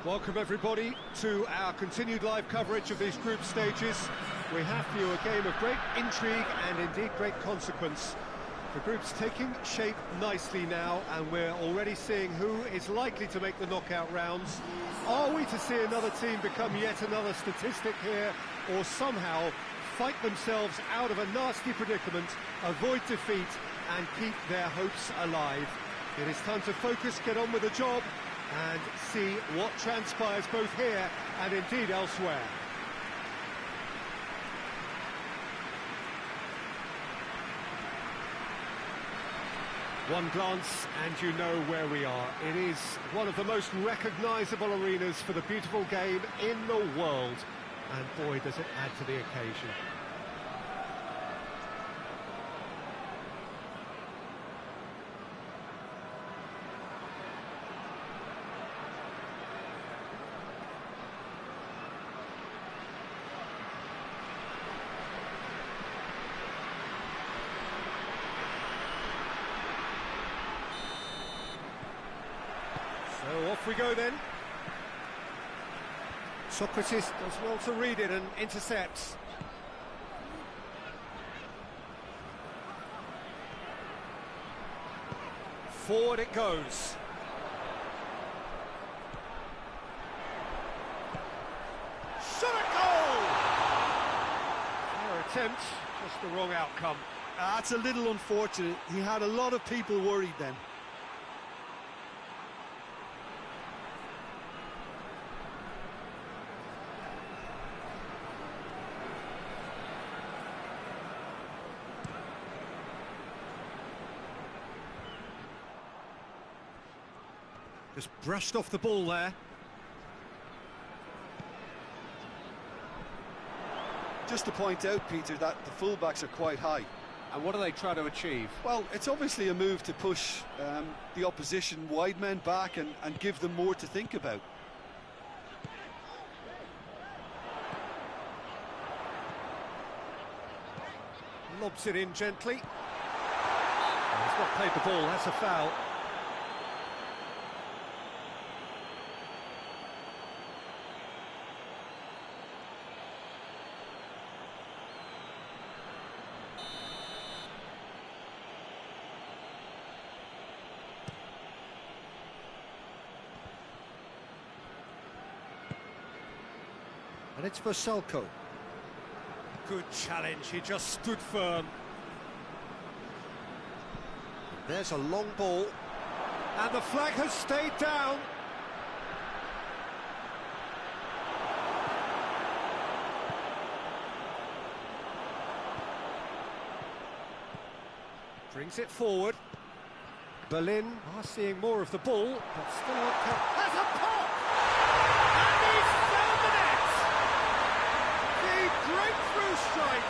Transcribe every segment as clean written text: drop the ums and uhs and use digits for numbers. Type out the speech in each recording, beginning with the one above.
Welcome everybody to our continued live coverage of these group stages. We have for you a game of great intrigue and indeed great consequence. The group's taking shape nicely now, and we're already seeing who is likely to make the knockout rounds. Are we to see another team become yet another statistic here, or somehow fight themselves out of a nasty predicament, avoid defeat and keep their hopes alive? It is time to focus, get on with the job, and see what transpires both here and indeed elsewhere. One glance and you know where we are. It is one of the most recognisable arenas for the beautiful game in the world, and boy does it add to the occasion. So off we go then. Socrates does well to read it and intercepts. Forward it goes. Shot at goal! Fair attempt, just the wrong outcome. That's a little unfortunate. He had a lot of people worried then. Just brushed off the ball there. Just to point out, Peter, that the fullbacks are quite high. And what do they try to achieve? Well, it's obviously a move to push the opposition wide men back and give them more to think about. Lobs it in gently. He's not played the ball, that's a foul. And it's for Salko. Good challenge, he just stood firm. There's a long ball. And the flag has stayed down. Brings it forward. Berlin are seeing more of the ball, but still not kept. Has a pop! And he's found the net! The breakthrough strike!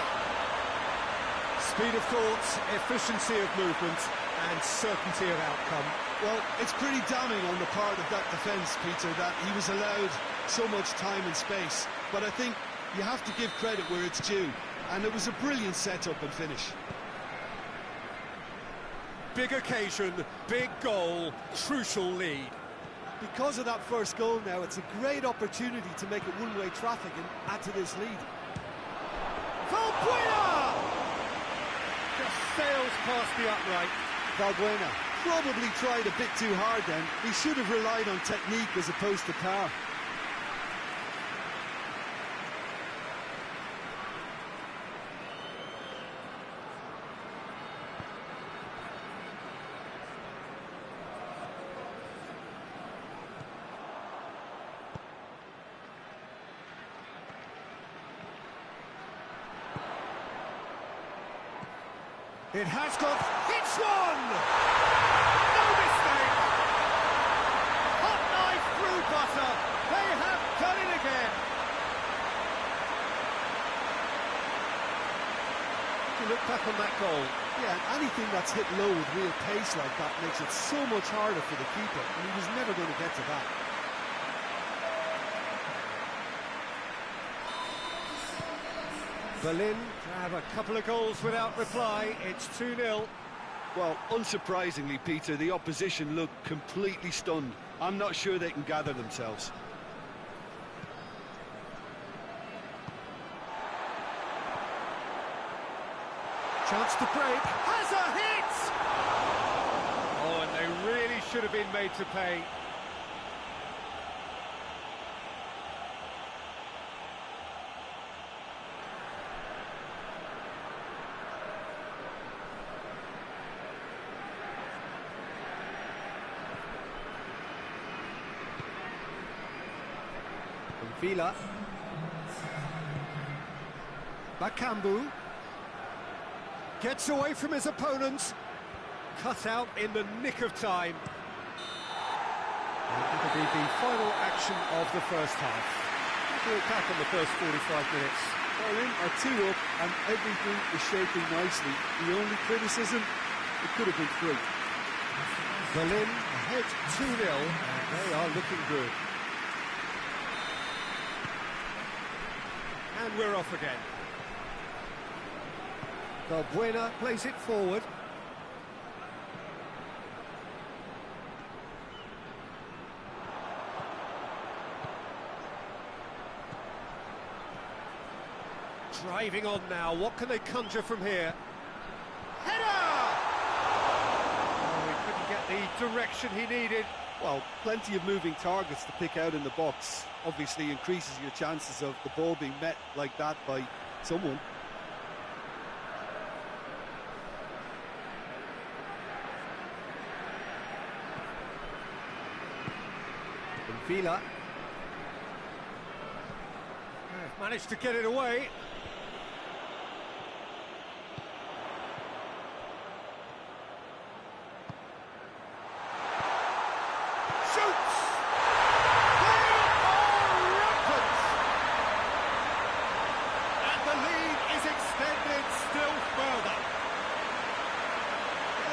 Speed of thought, efficiency of movement, and certainty of outcome. Well, it's pretty damning on the part of that defence, Peter, that he was allowed so much time and space. But I think you have to give credit where it's due, and it was a brilliant setup and finish. Big occasion, big goal, crucial lead. Because of that first goal now, it's a great opportunity to make it one-way traffic and add to this lead. Valbuena! Just sails past the upright. Valbuena probably tried a bit too hard then. He should have relied on technique as opposed to power. It has got... It's one! No mistake! Hot knife through butter. They have done it again. You look back on that goal. Yeah, anything that's hit low with real pace like that makes it so much harder for the keeper, and he was never going to get to that. Berlin to have a couple of goals without reply. It's 2-0. Well, unsurprisingly, Peter, the opposition looked completely stunned. I'm not sure they can gather themselves. Chance to break. Has a hit! Oh, and they really should have been made to pay. Vila. Bakambu. Gets away from his opponent. Cut out in the nick of time. And that'll be the final action of the first half. We'll attack on the first 45 minutes. Berlin are 2 up and everything is shaping nicely. The only criticism, it could have been 3. Berlin ahead 2-0 and they are looking good. And we're off again. Valbuena plays it forward. Driving on now, what can they conjure from here? Header! Oh, he couldn't get the direction he needed. Well, plenty of moving targets to pick out in the box. Obviously increases your chances of the ball being met like that by someone. Vila. Managed to get it away.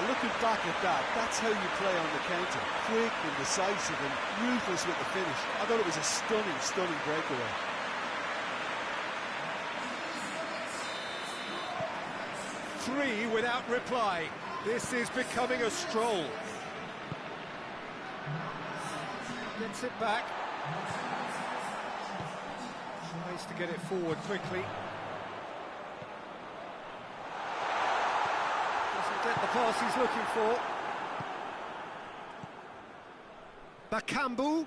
Looking back at that, that's how you play on the counter. Quick and decisive and ruthless with the finish. I thought it was a stunning, stunning breakaway. Three without reply. This is becoming a stroll. Gets it back. Tries to get it forward quickly. Get the pass he's looking for. Bakambu.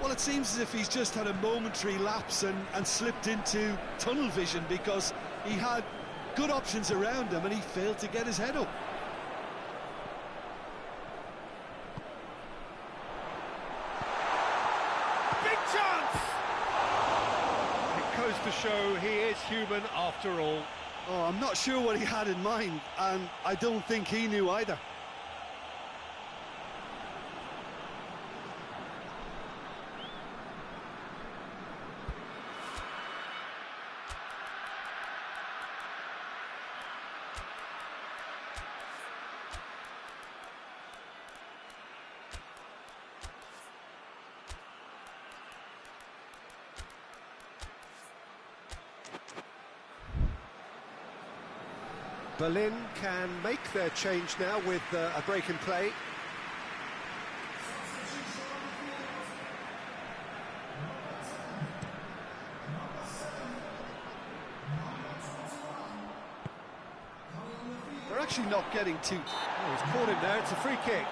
Well, it seems as if he's just had a momentary lapse and slipped into tunnel vision because he had good options around him and he failed to get his head up. Big chance! Goes to show he is human after all. Oh, I'm not sure what he had in mind, and I don't think he knew either. Berlin can make their change now with a break in play. They're actually not getting too... Oh, he's caught him there, it's a free kick.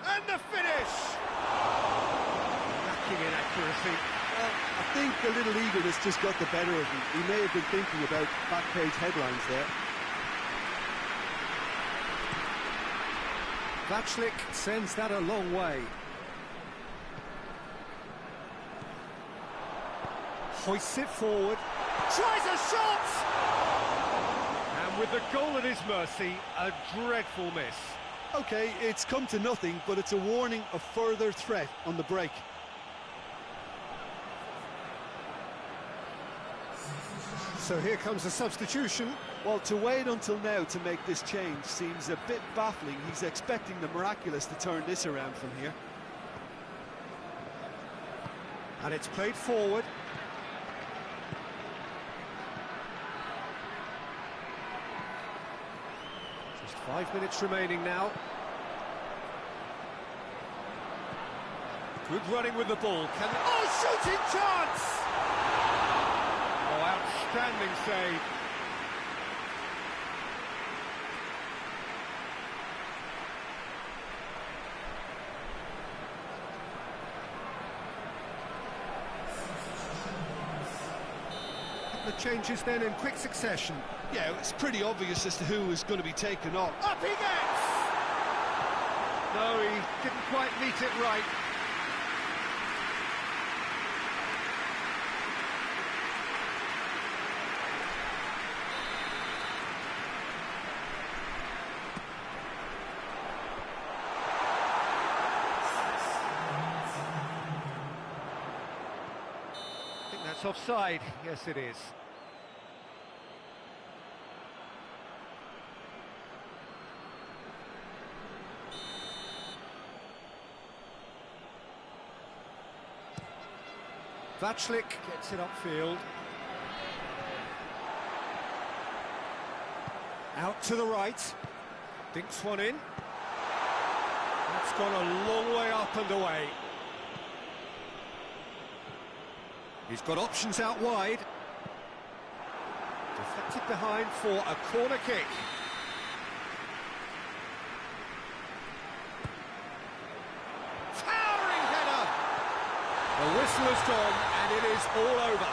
And the finish! Lacking in accuracy. Well, I think a little eagerness just got the better of him. He may have been thinking about back page headlines there. Vaclik sends that a long way. Hoists it forward. Tries a shot! And with the goal at his mercy, a dreadful miss. OK, it's come to nothing, but it's a warning of further threat on the break. So here comes a substitution. Well, to wait until now to make this change seems a bit baffling. He's expecting the miraculous to turn this around from here. And it's played forward. 5 minutes remaining now. Good running with the ball. Shooting chance! Oh, outstanding save. The changes then in quick succession. Yeah, it's pretty obvious as to who is going to be taken off. Up he gets! No, he didn't quite meet it right. I think that's offside. Yes, it is. Vaclik gets it upfield. Out to the right. Dinks one in. That's gone a long way up and away. He's got options out wide. Deflected behind for a corner kick. The whistle has gone, and it is all over.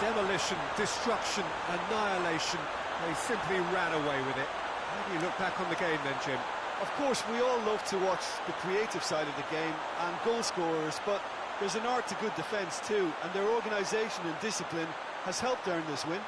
Demolition, destruction, annihilation. They simply ran away with it. How do you look back on the game then, Jim? Of course, we all love to watch the creative side of the game and goal scorers, but there's an art to good defence too, and their organisation and discipline has helped earn this win.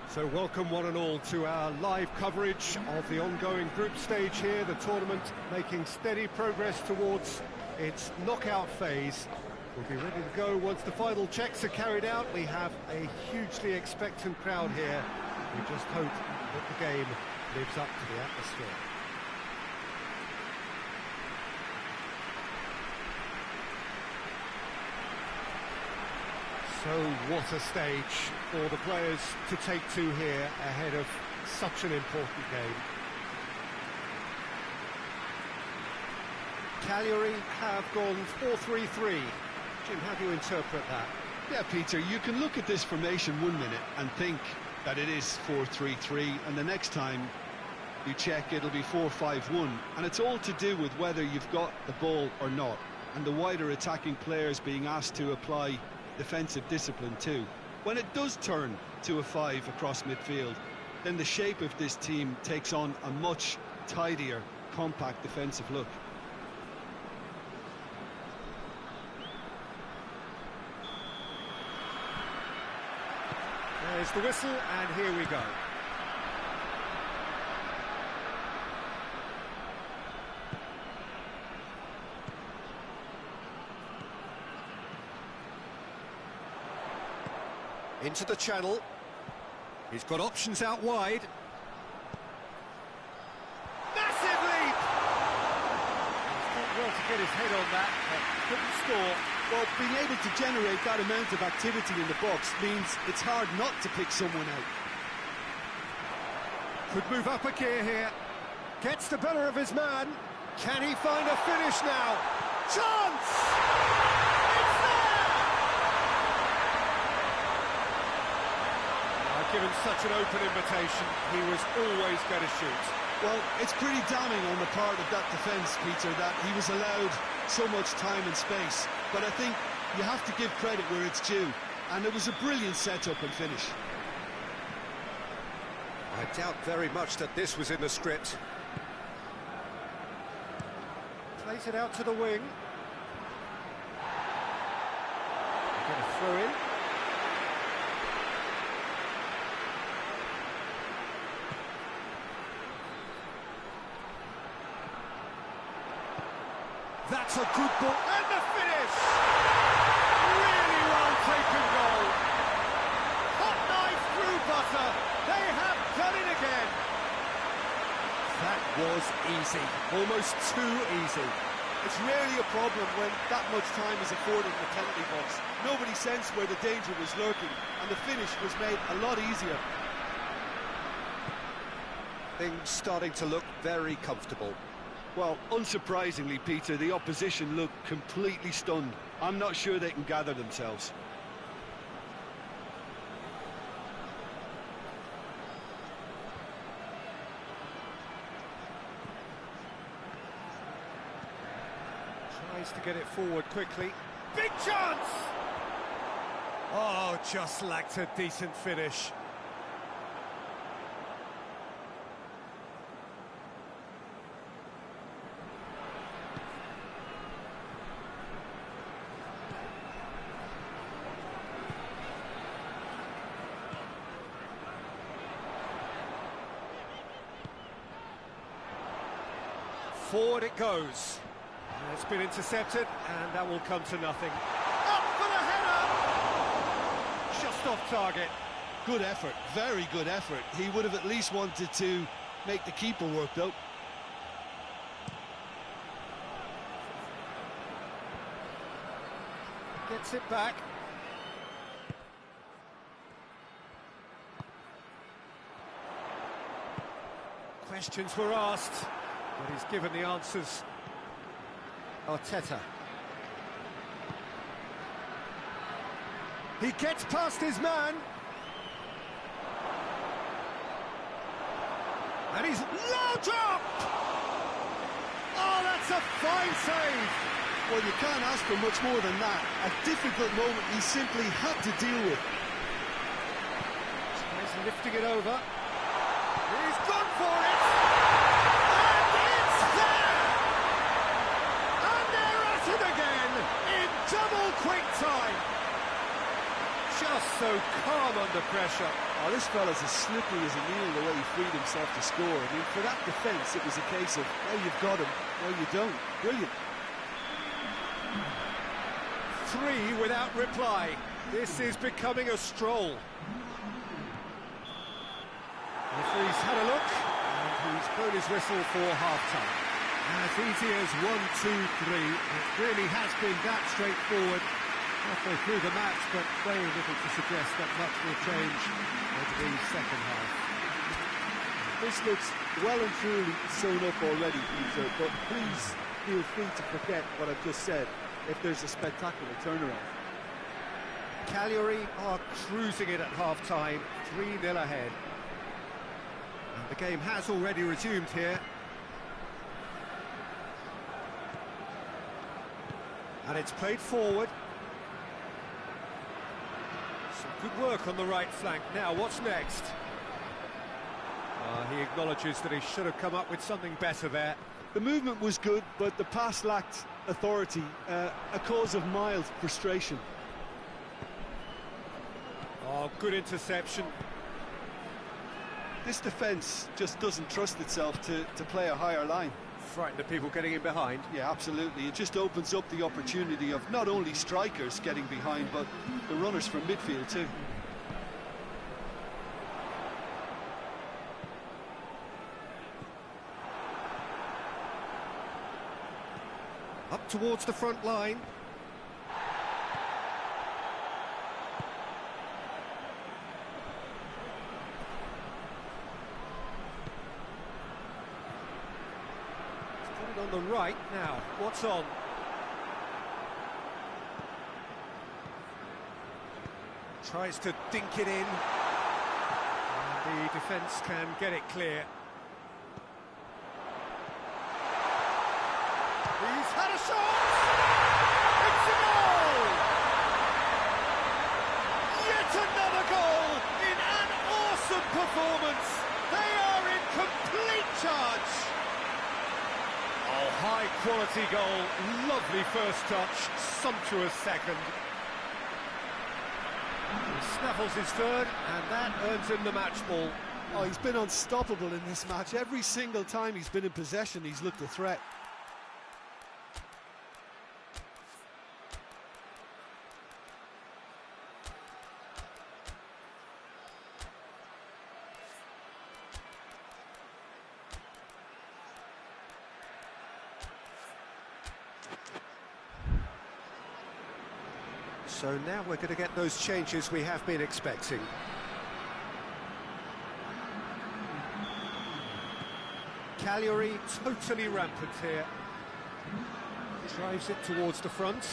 So welcome one and all to our live coverage of the ongoing group stage here, the tournament making steady progress towards its knockout phase. We'll be ready to go once the final checks are carried out. We have a hugely expectant crowd here. We just hope that the game lives up to the atmosphere. So what a stage for the players to take to here ahead of such an important game. Cagliari have gone 4-3-3. Jim, how do you interpret that? Yeah, Peter, you can look at this formation 1 minute and think that it is 4-3-3, and the next time you check it'll be 4-5-1, and it's all to do with whether you've got the ball or not, and the wider attacking players being asked to apply defensive discipline too. When it does turn to a 5 across midfield, then the shape of this team takes on a much tidier, compact defensive look. There's the whistle, and here we go. Into the channel. He's got options out wide. Massive leap! He's done well to get his head on that, but couldn't score. Well, being able to generate that amount of activity in the box means it's hard not to pick someone out. Could move up a gear here. Gets the better of his man. Can he find a finish now? Chance! It's there! Given such an open invitation, he was always going to shoot. Well, it's pretty damning on the part of that defence, Peter, that he was allowed so much time and space. But I think you have to give credit where it's due. And it was a brilliant setup and finish. I doubt very much that this was in the script. Plays it out to the wing. Going to throw in. That's a good ball, and the finish! Really well taken goal. Hot knife through butter. They have done it again. That was easy, almost too easy. It's rarely a problem when that much time is afforded in the penalty box. Nobody sensed where the danger was lurking, and the finish was made a lot easier. Things starting to look very comfortable. Well, unsurprisingly, Peter, the opposition look completely stunned. I'm not sure they can gather themselves. Tries to get it forward quickly. Big chance! Oh, just lacked a decent finish. Forward it goes. It's been intercepted, and that will come to nothing. Up for the header! Just off target. Good effort, very good effort. He would have at least wanted to make the keeper work, though. Gets it back. Questions were asked, but he's given the answers. Arteta. He gets past his man. And he's low drop! Oh, that's a fine save! Well, you can't ask for much more than that. A difficult moment he simply had to deal with. He's lifting it over. He's gone for it! And it's there! And they're at it again in double quick time. Just so calm under pressure. Oh, this fella's as slippery as a needle the way he freed himself to score. I mean, for that defence, it was a case of, well, you've got him, well, you don't. Brilliant. 3 without reply. This is becoming a stroll. Referee's had a look, and he's blown his whistle for half-time. As easy as 1, 2, 3. It really has been that straightforward halfway through the match, but very little to suggest that much will change over the second half. This looks well and truly sewn up already, Peter, but please feel free to forget what I've just said if there's a spectacular turnaround. Cagliari are cruising it at half-time, 3-0 ahead. And the game has already resumed here. And it's played forward. Some good work on the right flank. Now, what's next? He acknowledges that he should have come up with something better there. The movement was good, but the pass lacked authority, a cause of mild frustration. Oh, good interception. This defence just doesn't trust itself to play a higher line. Frightened of people getting in behind. Yeah, absolutely. It just opens up the opportunity of not only strikers getting behind, but the runners from midfield too. towards the front line. Put it on the right now. What's on? Tries to dink it in. And the defence can get it clear. He's had a shot! It's a goal! Yet another goal in an awesome performance! They are in complete charge! Oh, high-quality goal, lovely first touch, sumptuous second. He snaffles his third, and that earns him the match ball. Oh, he's been unstoppable in this match. Every single time he's been in possession, he's looked a threat. So now we're going to get those changes we have been expecting. Cagliari totally rampant here. Drives it towards the front.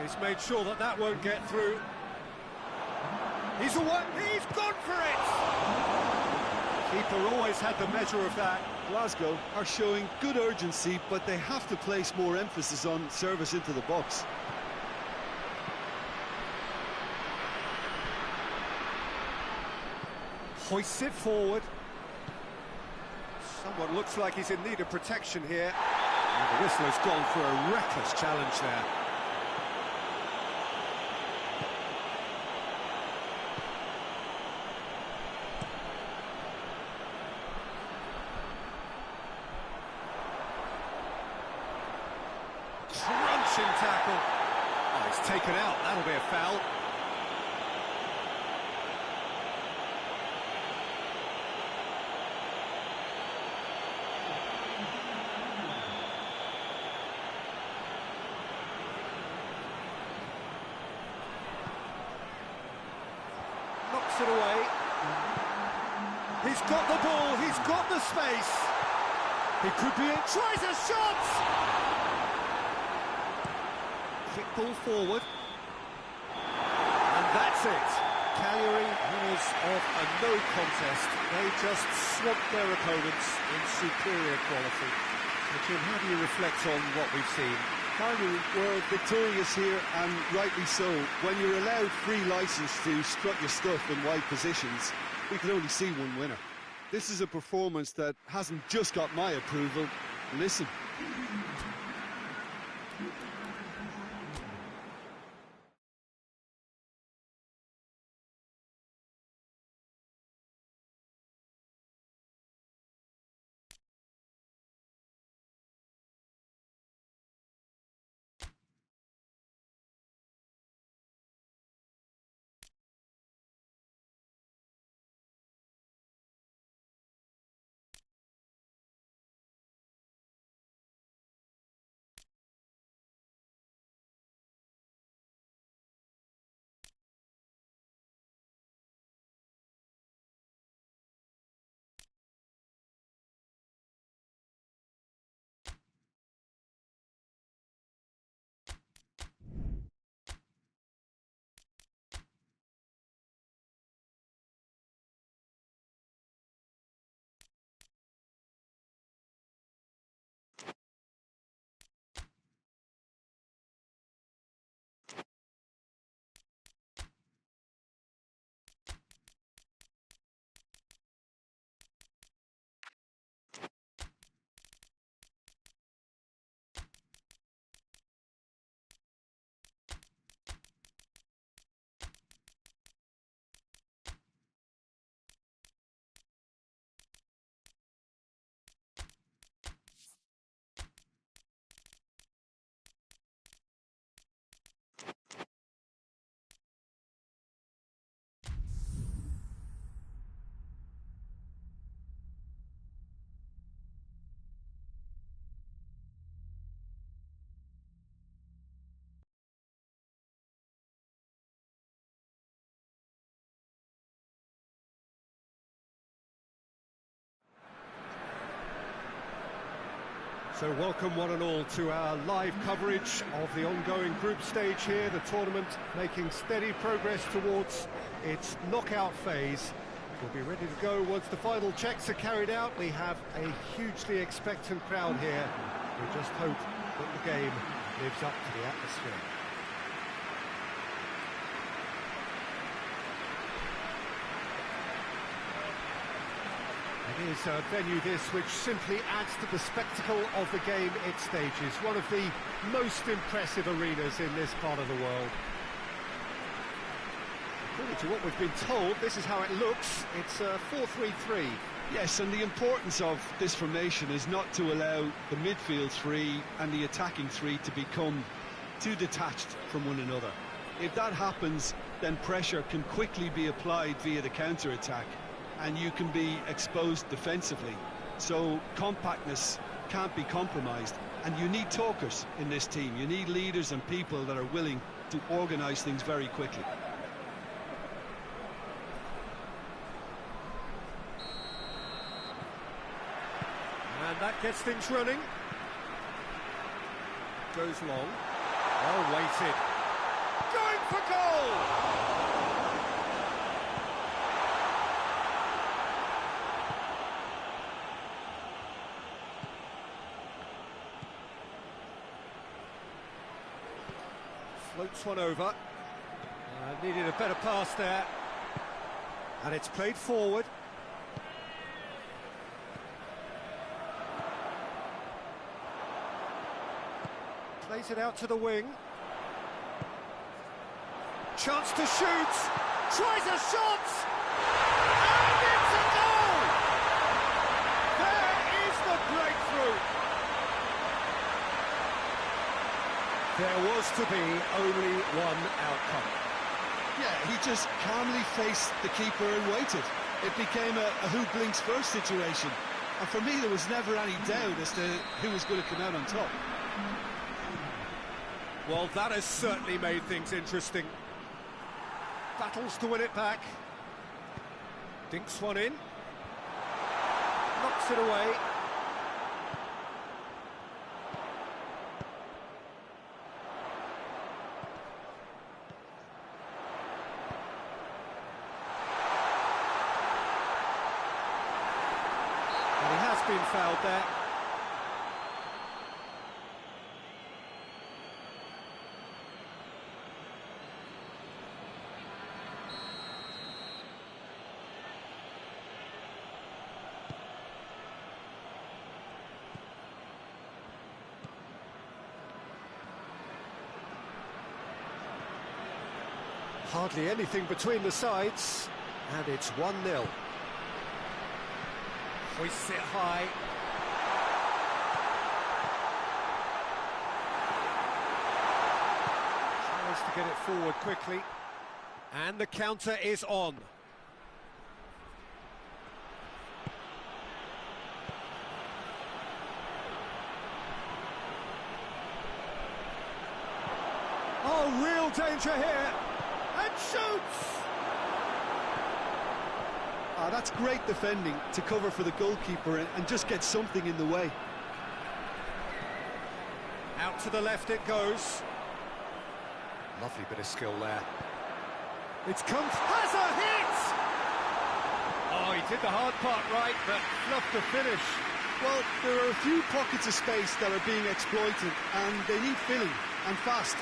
He's made sure that that won't get through. He's away. He's gone for it! Keeper always had the measure of that. Glasgow are showing good urgency, but they have to place more emphasis on service into the box. Hoists it forward. Someone looks like he's in need of protection here. And the whistle has gone for a reckless challenge there. Crunching tackle. Oh, he's taken out. That'll be a foul. Knocks it away. He's got the ball, he's got the space. He could be in, tries a shot! Kick ball forward. And that's it. Cagliari winners of a no contest. They just swamped their opponents in superior quality. So Jim, how do you reflect on what we've seen? Cagliari were victorious here, and rightly so. When you're allowed free licence to strut your stuff in wide positions, we can only see one winner. This is a performance that hasn't just got my approval. Listen. So welcome one and all to our live coverage of the ongoing group stage here, the tournament making steady progress towards its knockout phase. We'll be ready to go once the final checks are carried out. We have a hugely expectant crowd here. We just hope that the game lives up to the atmosphere. It is a venue this which simply adds to the spectacle of the game it stages. One of the most impressive arenas in this part of the world. According to what we've been told, this is how it looks. It's 4-3-3. Yes, and the importance of this formation is not to allow the midfield three and the attacking three to become too detached from one another. If that happens, then pressure can quickly be applied via the counter-attack, and you can be exposed defensively. So compactness can't be compromised, and you need talkers in this team. You need leaders and people that are willing to organise things very quickly. And that gets things running. Goes long. Well weighted. Going for goal! Floats one over. Needed a better pass there. And it's played forward. Plays it out to the wing. Chance to shoot. Tries a shot. And it's a goal! There is the breakthrough. There was to be only one outcome. Yeah, he just calmly faced the keeper and waited. It became a who blinks first situation. And for me, there was never any doubt as to who was going to come out on top. Well, that has certainly made things interesting. Battles to win it back. Dinks one in. Knocks it away. And he has been fouled there. Hardly anything between the sides, and it's 1-0. Hoists it high. Tries to get it forward quickly. And the counter is on. Oh, real danger here. And shoots! That's great defending to cover for the goalkeeper and just get something in the way. Out to the left it goes. Lovely bit of skill there. It's come... Has a hit! Oh, he did the hard part right, but fluffed the finish. Well, there are a few pockets of space that are being exploited, and they need filling, and fast.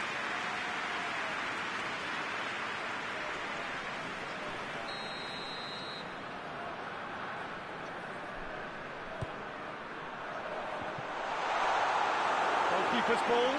Keeper's ball.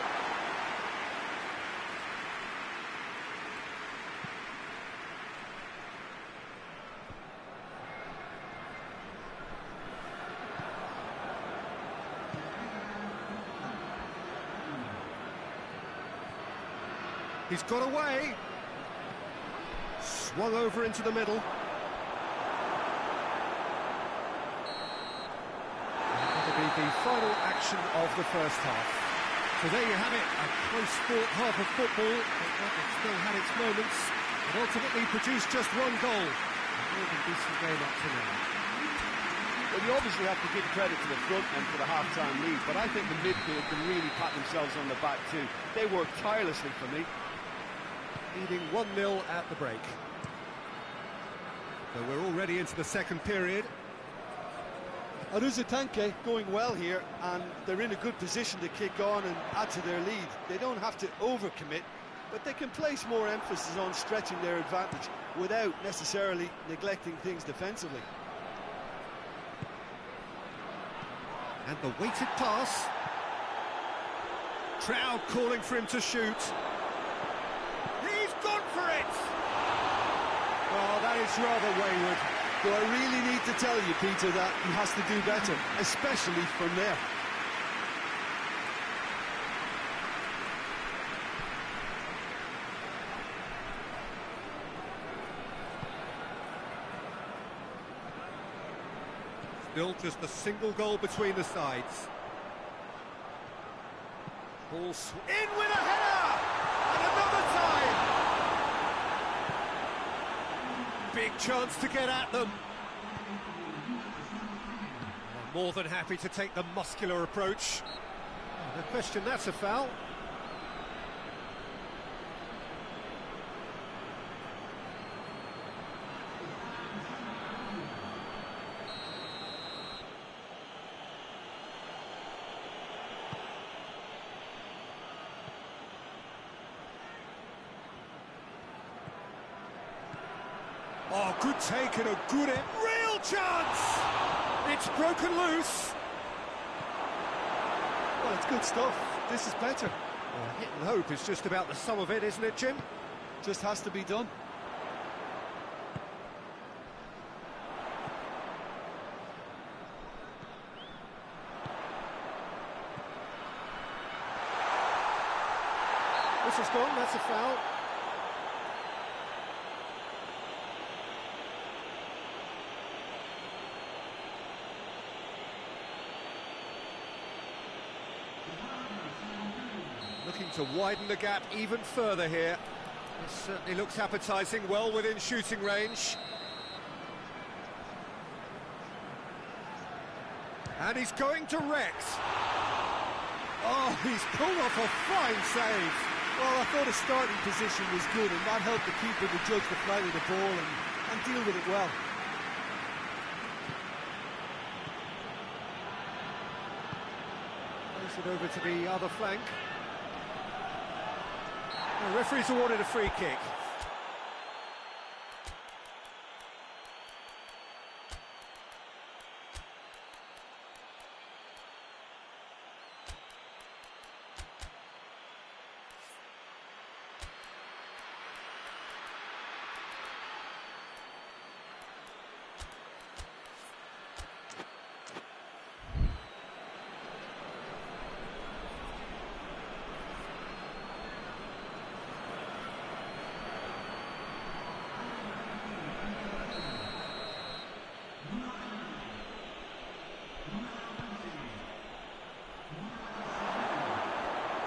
He's got away. Swung over into the middle. That'll be the final action of the first half. So there you have it, a close-fought half of football, but one that still had its moments, and ultimately produced just one goal. A more than decent game up to now. Well, you obviously have to give credit to the front men for the half-time lead, but I think the midfield can really pat themselves on the back too. They work tirelessly for me. Leading 1-0 at the break. So we're already into the second period. Tanke going well here, and they're in a good position to kick on and add to their lead. They don't have to overcommit, but they can place more emphasis on stretching their advantage without necessarily neglecting things defensively. And the weighted pass. Crowd calling for him to shoot. He's gone for it! Oh, that is rather wayward. Do I really need to tell you, Peter, that he has to do better, especially from there? Still just a single goal between the sides. Ball in with a header! And another time! Big chance to get at them. More than happy to take the muscular approach. No question, that's a foul. Oh, good take and a good real chance! It's broken loose. Well, it's good stuff. This is better. Well, hit and hope is just about the sum of it, isn't it, Jim? Just has to be done. This is gone, that's a foul. Looking to widen the gap even further here. This certainly looks appetising, well within shooting range. And he's going direct. Oh, he's pulled off a fine save. Well, I thought his starting position was good, and that helped the keeper to judge the flight of the ball and deal with it well. Plays it over to the other flank. The referee's awarded a free kick.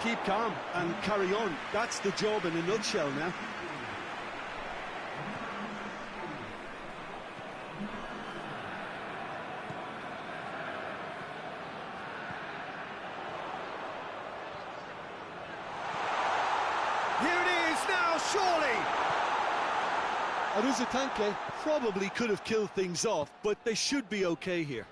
Keep calm and carry on. That's the job in a nutshell now. Here it is now, surely! Tanke probably could have killed things off, but they should be okay here.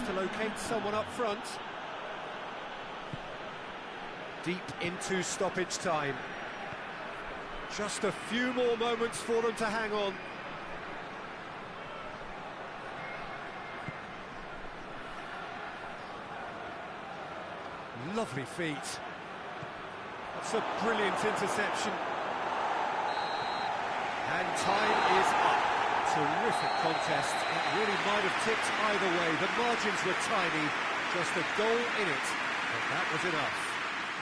To locate someone up front. Deep into stoppage time. Just a few more moments for them to hang on. Lovely feet. That's a brilliant interception. And time is up. Terrific contest. It really might have tipped either way. The margins were tiny, just a goal in it, but that was enough.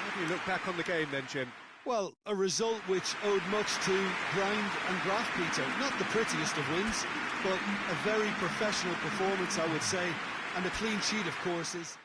How do you look back on the game then, Jim? Well, a result which owed much to grind and graft, Peter. Not the prettiest of wins, but a very professional performance, I would say. And a clean sheet, of course, is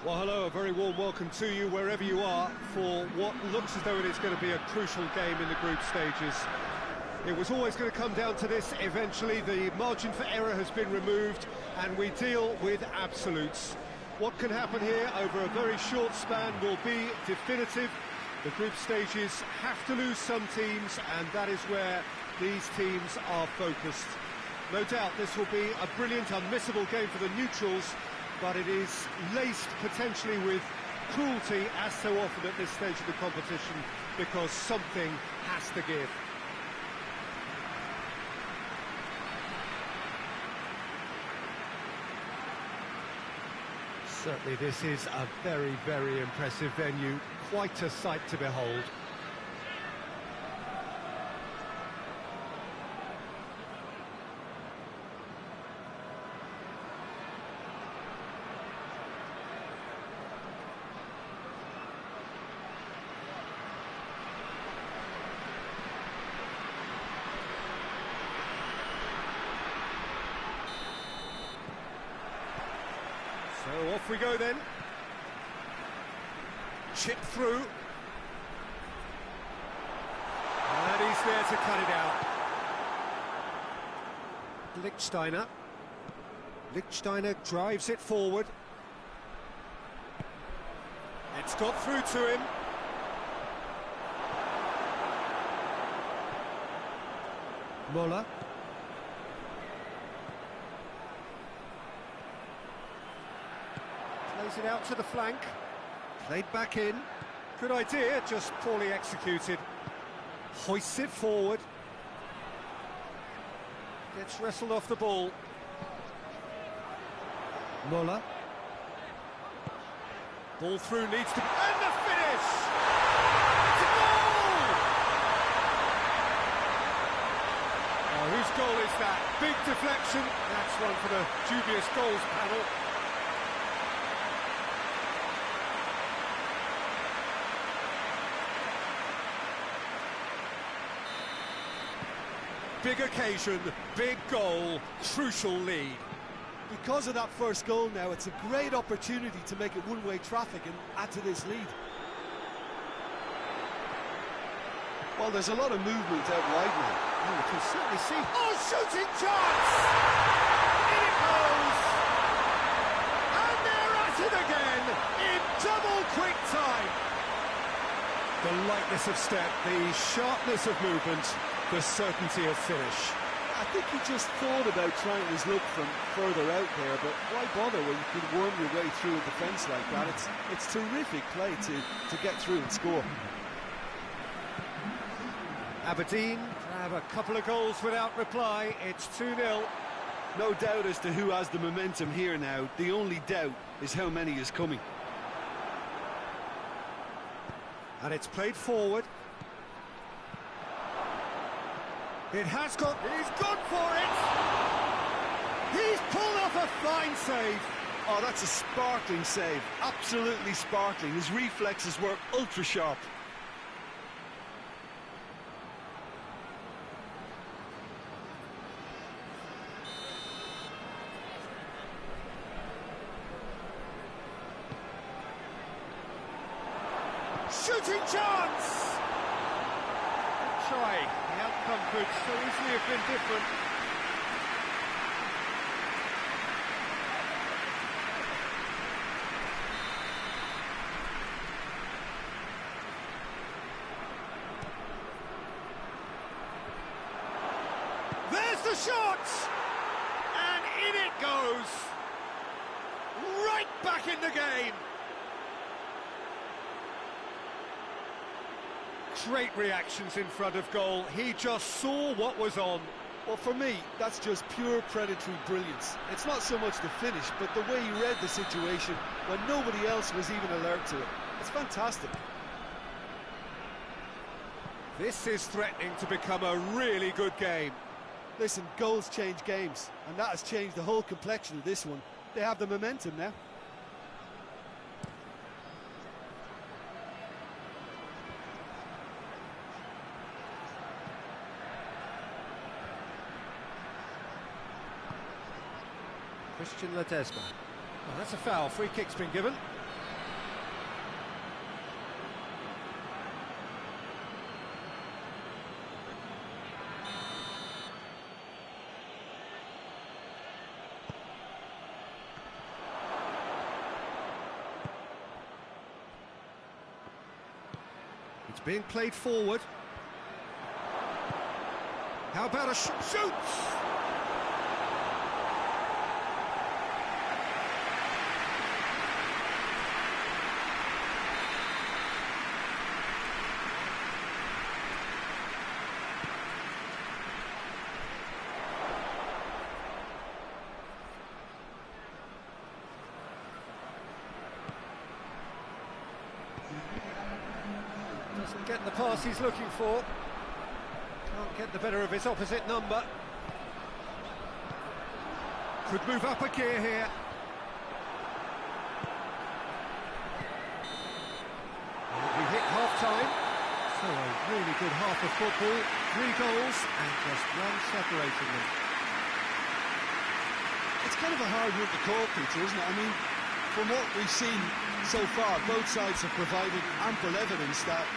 Well, hello, a very warm welcome to you wherever you are for what looks as though it is going to be a crucial game in the group stages. It was always going to come down to this eventually. The margin for error has been removed and we deal with absolutes. What can happen here over a very short span will be definitive. The group stages have to lose some teams, and that is where these teams are focused. No doubt this will be a brilliant, unmissable game for the neutrals, but it is laced potentially with cruelty as so often at this stage of the competition, because something has to give. Certainly this is a very, very impressive venue, quite a sight to behold. So off we go then. Chip through. And he's there to cut it out. Lichtsteiner. Lichtsteiner drives it forward. It's got through to him. Muller. Plays it out to the flank. Played back in. Good idea, just poorly executed. Hoists it forward. Gets wrestled off the ball. Muller. Ball through needs to... And the finish! It's a goal! Oh, whose goal is that? Big deflection. That's one for the dubious goals panel. Big occasion, big goal, crucial lead. Because of that first goal now, it's a great opportunity to make it one-way traffic and add to this lead. Well, there's a lot of movement out wide now. Oh, we can certainly see... Oh, shooting chance! In it goes! And they're at it again, in double quick time. The lightness of step, the sharpness of movement, the certainty of finish. I think he just thought about trying his luck from further out there, but why bother when you can worm your way through a defence like that? It's terrific play to get through and score. Aberdeen have a couple of goals without reply. It's 2-0. No doubt as to who has the momentum here now. The only doubt is how many is coming. And it's played forward. It has got... He's gone for it! He's pulled off a fine save. Oh, that's a sparkling save. Absolutely sparkling. His reflexes were ultra-sharp. Shooting chance! Try. The outcome could so easily have been different. There's the shot! And in it goes! Right back in the game! Great reactions in front of goal. He just saw what was on. Well, for me, that's just pure predatory brilliance. It's not so much the finish, but the way he read the situation when nobody else was even alert to it. It's fantastic. This is threatening to become a really good game. Listen, goals change games, and that has changed the whole complexion of this one. They have the momentum now. Christian Ledesma. Well, that's a foul. Free kick's been given. It's being played forward. How about a shoots? Doesn't get the pass he's looking for. Can't get the better of his opposite number. Could move up a gear here. We hit half-time. So a really good half of football. 3 goals and just one separating them. It's kind of a hard one to call, Peter, isn't it? I mean, from what we've seen so far, both sides have provided ample evidence that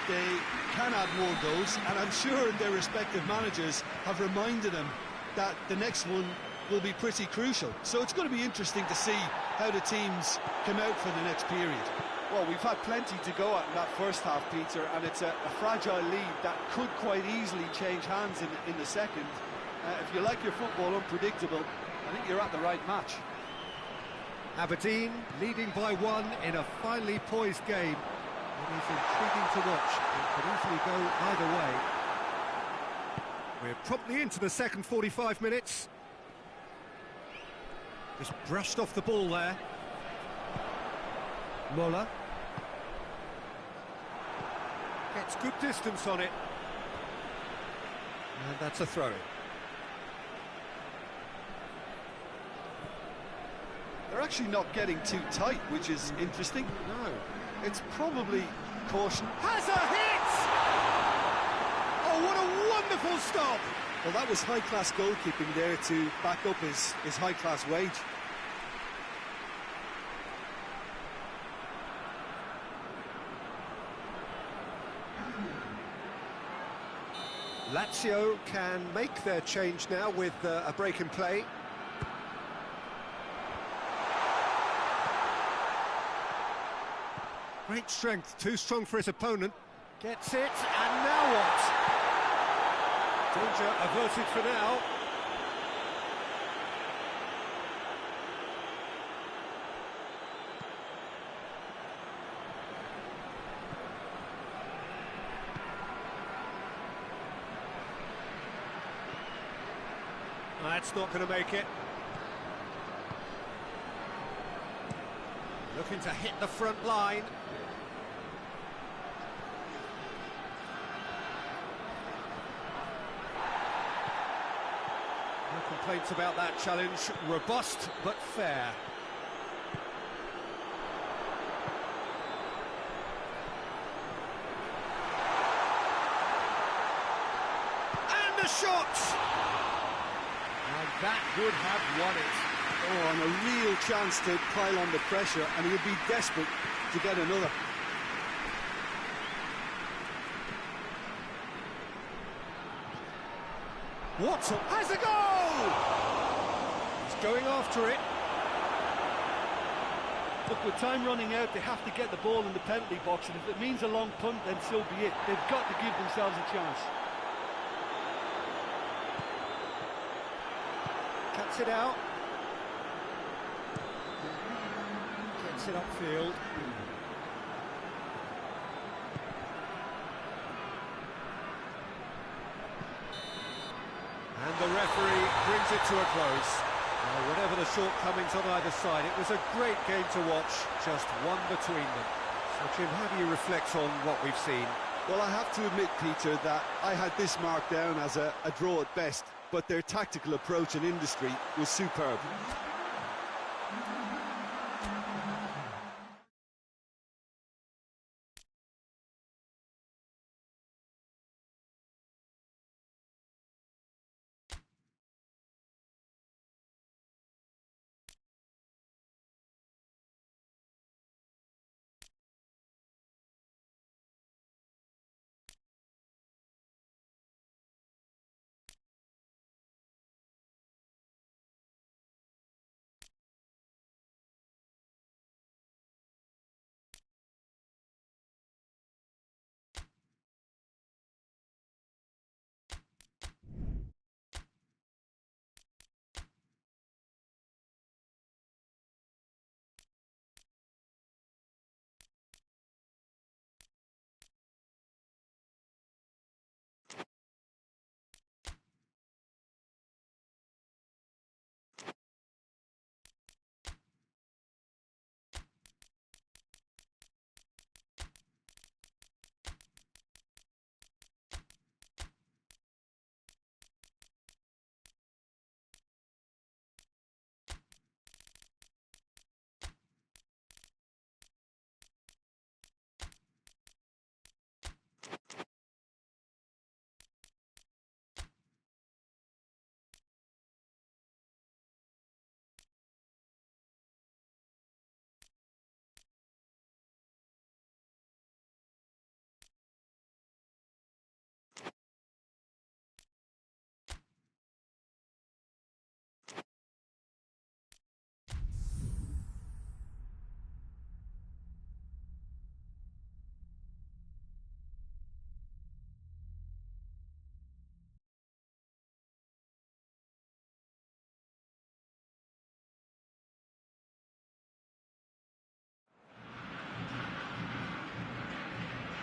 they can add more goals, and I'm sure their respective managers have reminded them that the next one will be pretty crucial. So it's going to be interesting to see how the teams come out for the next period. Well, we've had plenty to go at in that first half, Peter, and it's a fragile lead that could quite easily change hands in the second. If you like your football unpredictable, I think you're at the right match. Aberdeen leading by 1 in a finely poised game. It is intriguing to watch. It could easily go either way. We're promptly into the second 45 minutes. Just brushed off the ball there. Mola. Gets good distance on it. And that's a throw-in. They're actually not getting too tight, which is interesting. No. It's probably caution. Has a hit! Oh, what a wonderful stop! Well, that was high-class goalkeeping there to back up his high-class wage. Lazio can make their change now with a break in play. Great strength, too strong for his opponent. Gets it, and now what? Danger averted for now. That's not going to make it. Looking to hit the front line. No complaints about that challenge. Robust but fair. And a shot! And that would have won it. Oh, and a real chance to pile on the pressure, and he would be desperate to get another. Watson has a goal! He's going after it. Look, with time running out, they have to get the ball in the penalty box, and if it means a long punt, then so be it. They've got to give themselves a chance. Cuts it out. Gets it upfield. And the referee brings it to a close. Well, whatever the shortcomings on either side, it was a great game to watch, just one between them. So, Jim, how do you reflect on what we've seen? Well, I have to admit, Peter, that I had this marked down as a draw at best, but their tactical approach and industry was superb.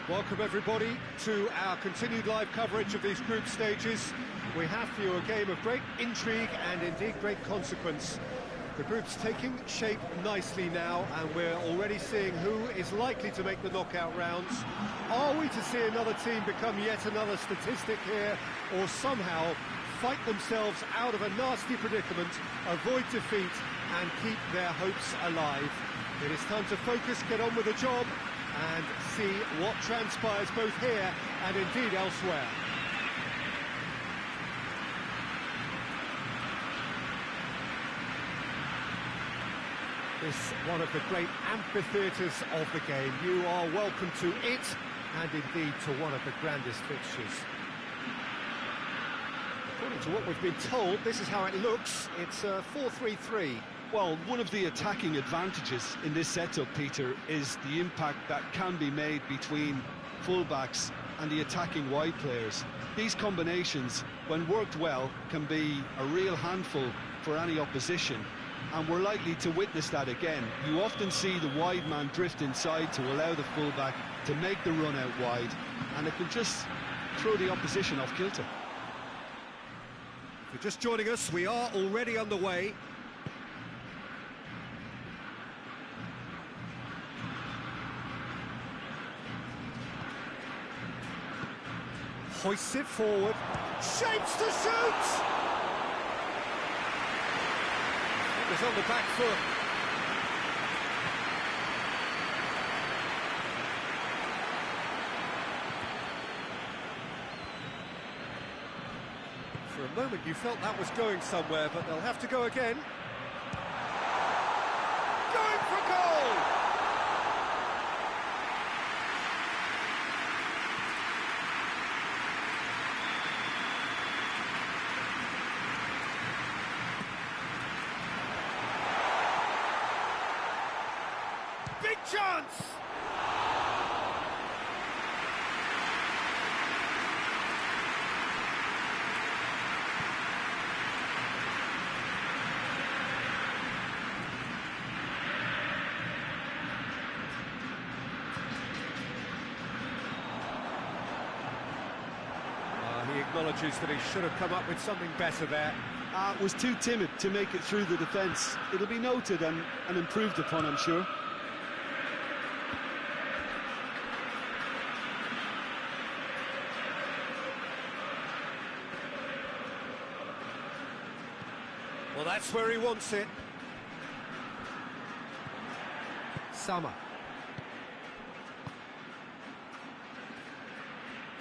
Welcome everybody to our continued live coverage of these group stages. We have for you a game of great intrigue and indeed great consequence. The group's taking shape nicely now, and we're already seeing who is likely to make the knockout rounds. Are we to see another team become yet another statistic here, or somehow fight themselves out of a nasty predicament, avoid defeat and keep their hopes alive? It is time to focus, get on with the job, and see what transpires both here and indeed elsewhere. This one of the great amphitheatres of the game. You are welcome to it, and indeed to one of the grandest fixtures. According to what we've been told, this is how it looks. It's 4-3-3. Well, one of the attacking advantages in this setup, Peter, is the impact that can be made between fullbacks and the attacking wide players. These combinations, when worked well, can be a real handful for any opposition, and we're likely to witness that again. You often see the wide man drift inside to allow the fullback to make the run out wide, and it can just throw the opposition off kilter. If you're just joining us, we are already underway. Hoists it forward, shapes to shoot! It was on the back foot. For a moment you felt that was going somewhere, but they'll have to go again. Going for goal! Big chance! He acknowledges that he should have come up with something better there. Was too timid to make it through the defence. It'll be noted and improved upon, I'm sure. Well, that's where he wants it. Summer.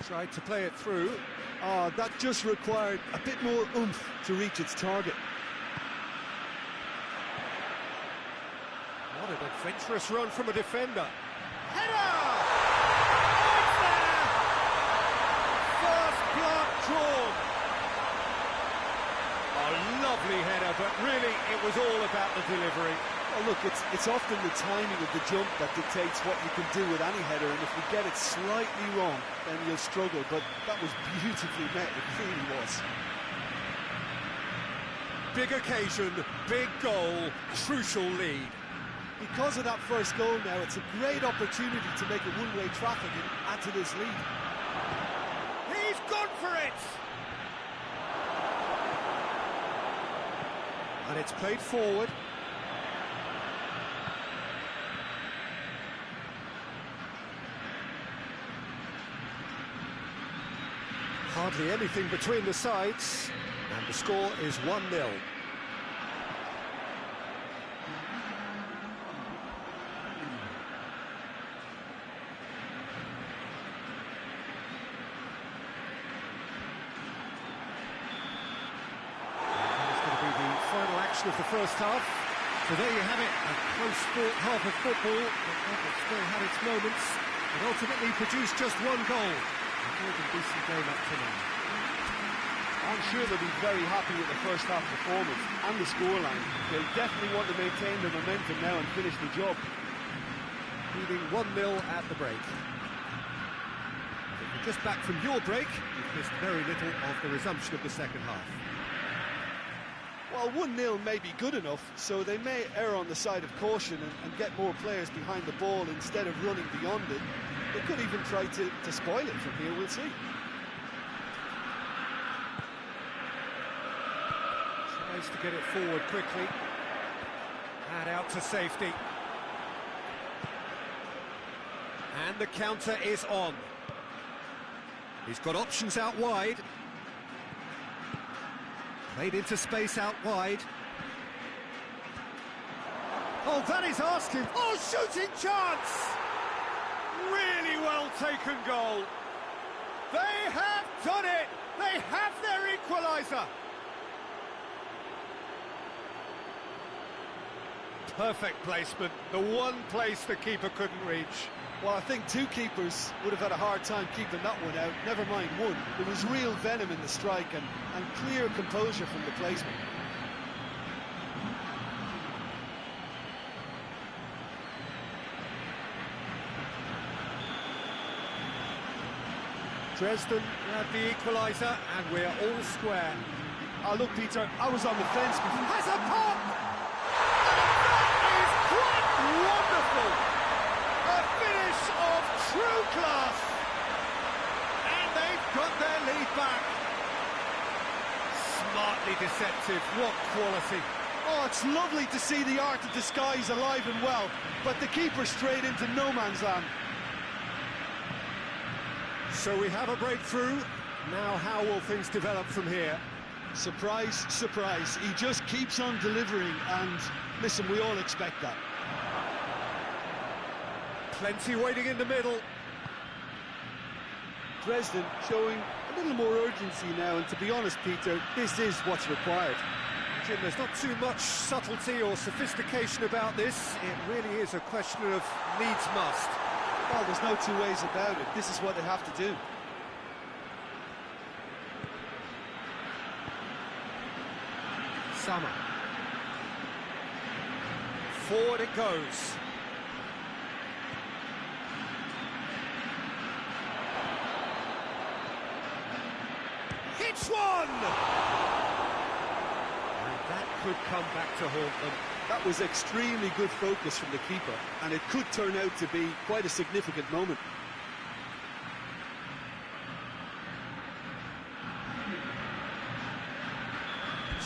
Tried to play it through. Oh, that just required a bit more oomph to reach its target. What an adventurous run from a defender. Header! Right there! First blood drawn. A lovely header, but really it was all about the delivery. Well, look, it's often the timing of the jump that dictates what you can do with any header, and if you get it slightly wrong, then you'll struggle, but that was beautifully met, it really was. Big occasion, big goal, crucial lead. Because of that first goal now, it's a great opportunity to make a one-way traffic and add to this lead. He's gone for it! And it's played forward. Hardly anything between the sides, and the score is 1-0. Of the first half. So there you have it, a close sport half of football, but it still had its moments. It ultimately produced just one goal. A more than decent game up to now. I'm sure they'll be very happy with the first half performance and the scoreline. They'll definitely want to maintain the momentum now and finish the job. Leading 1-0 at the break. If you're just back from your break, you've missed very little of the resumption of the second half. Well, 1-0 may be good enough, so they may err on the side of caution and get more players behind the ball instead of running beyond it. They could even try to spoil it from here, we'll see. Tries to get it forward quickly. And out to safety. And the counter is on. He's got options out wide. Played into space out wide. Oh, that is asking. Oh, shooting chance! Really well taken goal. They have done it. They have their equaliser. Perfect placement. The one place the keeper couldn't reach. Well, I think two keepers would have had a hard time keeping that one out, never mind one. There was real venom in the strike and clear composure from the placement. Dresden had the equaliser, and we're all square. Oh, look, Peter, I was on the fence before. Has a pop! That is quite wonderful! A finish of true class! And they've got their lead back. Smartly deceptive, what quality. Oh, it's lovely to see the art of disguise alive and well, but the keeper straight into no man's land. So we have a breakthrough. Now how will things develop from here? Surprise, surprise. He just keeps on delivering, and listen, we all expect that. Plenty waiting in the middle. Dresden showing a little more urgency now, and to be honest, Peter, this is what's required. Jim, there's not too much subtlety or sophistication about this. It really is a question of needs must. Well, there's no two ways about it. This is what they have to do. Summer. Forward it goes. Hits one! And that could come back to haunt them. That was extremely good focus from the keeper, and it could turn out to be quite a significant moment.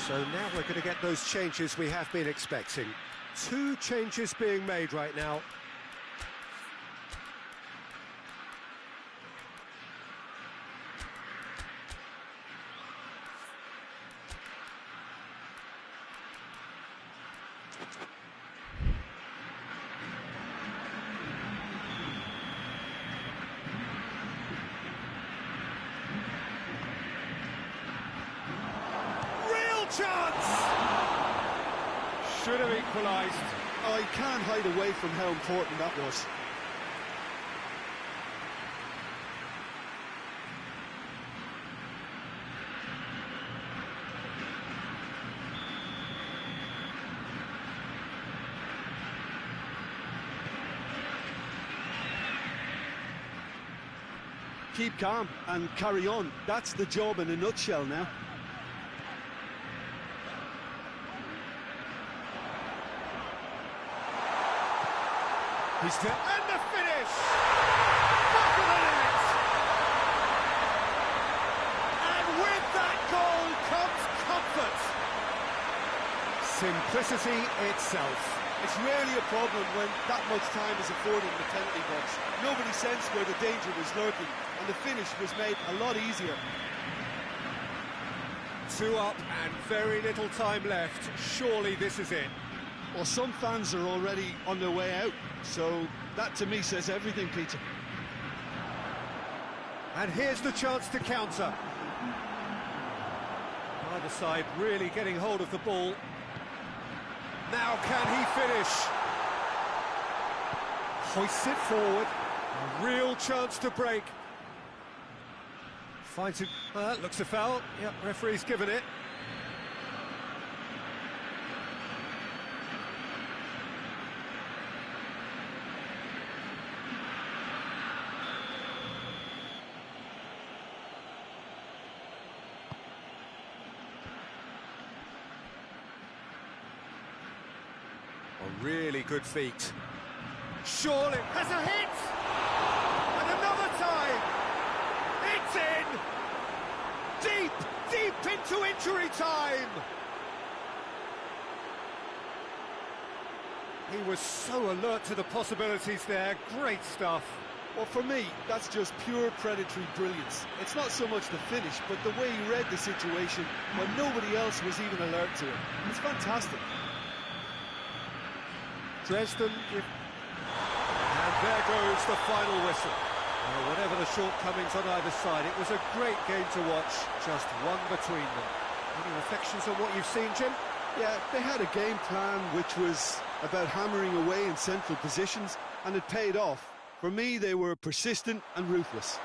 So now we're going to get those changes we have been expecting. Two changes being made right now. Chance! Should have equalised. Oh, he can't hide away from how important that was. Keep calm and carry on. That's the job in a nutshell now. He's there, and the finish! Back of the net! And with that goal comes comfort. Simplicity itself. It's rarely a problem when that much time is afforded in the penalty box. Nobody sensed where the danger was lurking, and the finish was made a lot easier. 2 up and very little time left. Surely this is it. Well, some fans are already on their way out, so that to me says everything, Peter. And here's the chance to counter. Either side really getting hold of the ball. Now can he finish? Hoists it forward. A real chance to break. Finds it. Looks a foul. Yep, referee's given it. Really good feet. Surely has a hit! And another time! It's in! Deep, deep into injury time! He was so alert to the possibilities there. Great stuff. Well, for me, that's just pure predatory brilliance. It's not so much the finish, but the way he read the situation when nobody else was even alert to it. It's fantastic. Dresden give... And there goes the final whistle. Whatever the shortcomings on either side, it was a great game to watch, just one between them. Any reflections on what you've seen, Jim? Yeah, they had a game plan which was about hammering away in central positions, and it paid off. For me, they were persistent and ruthless.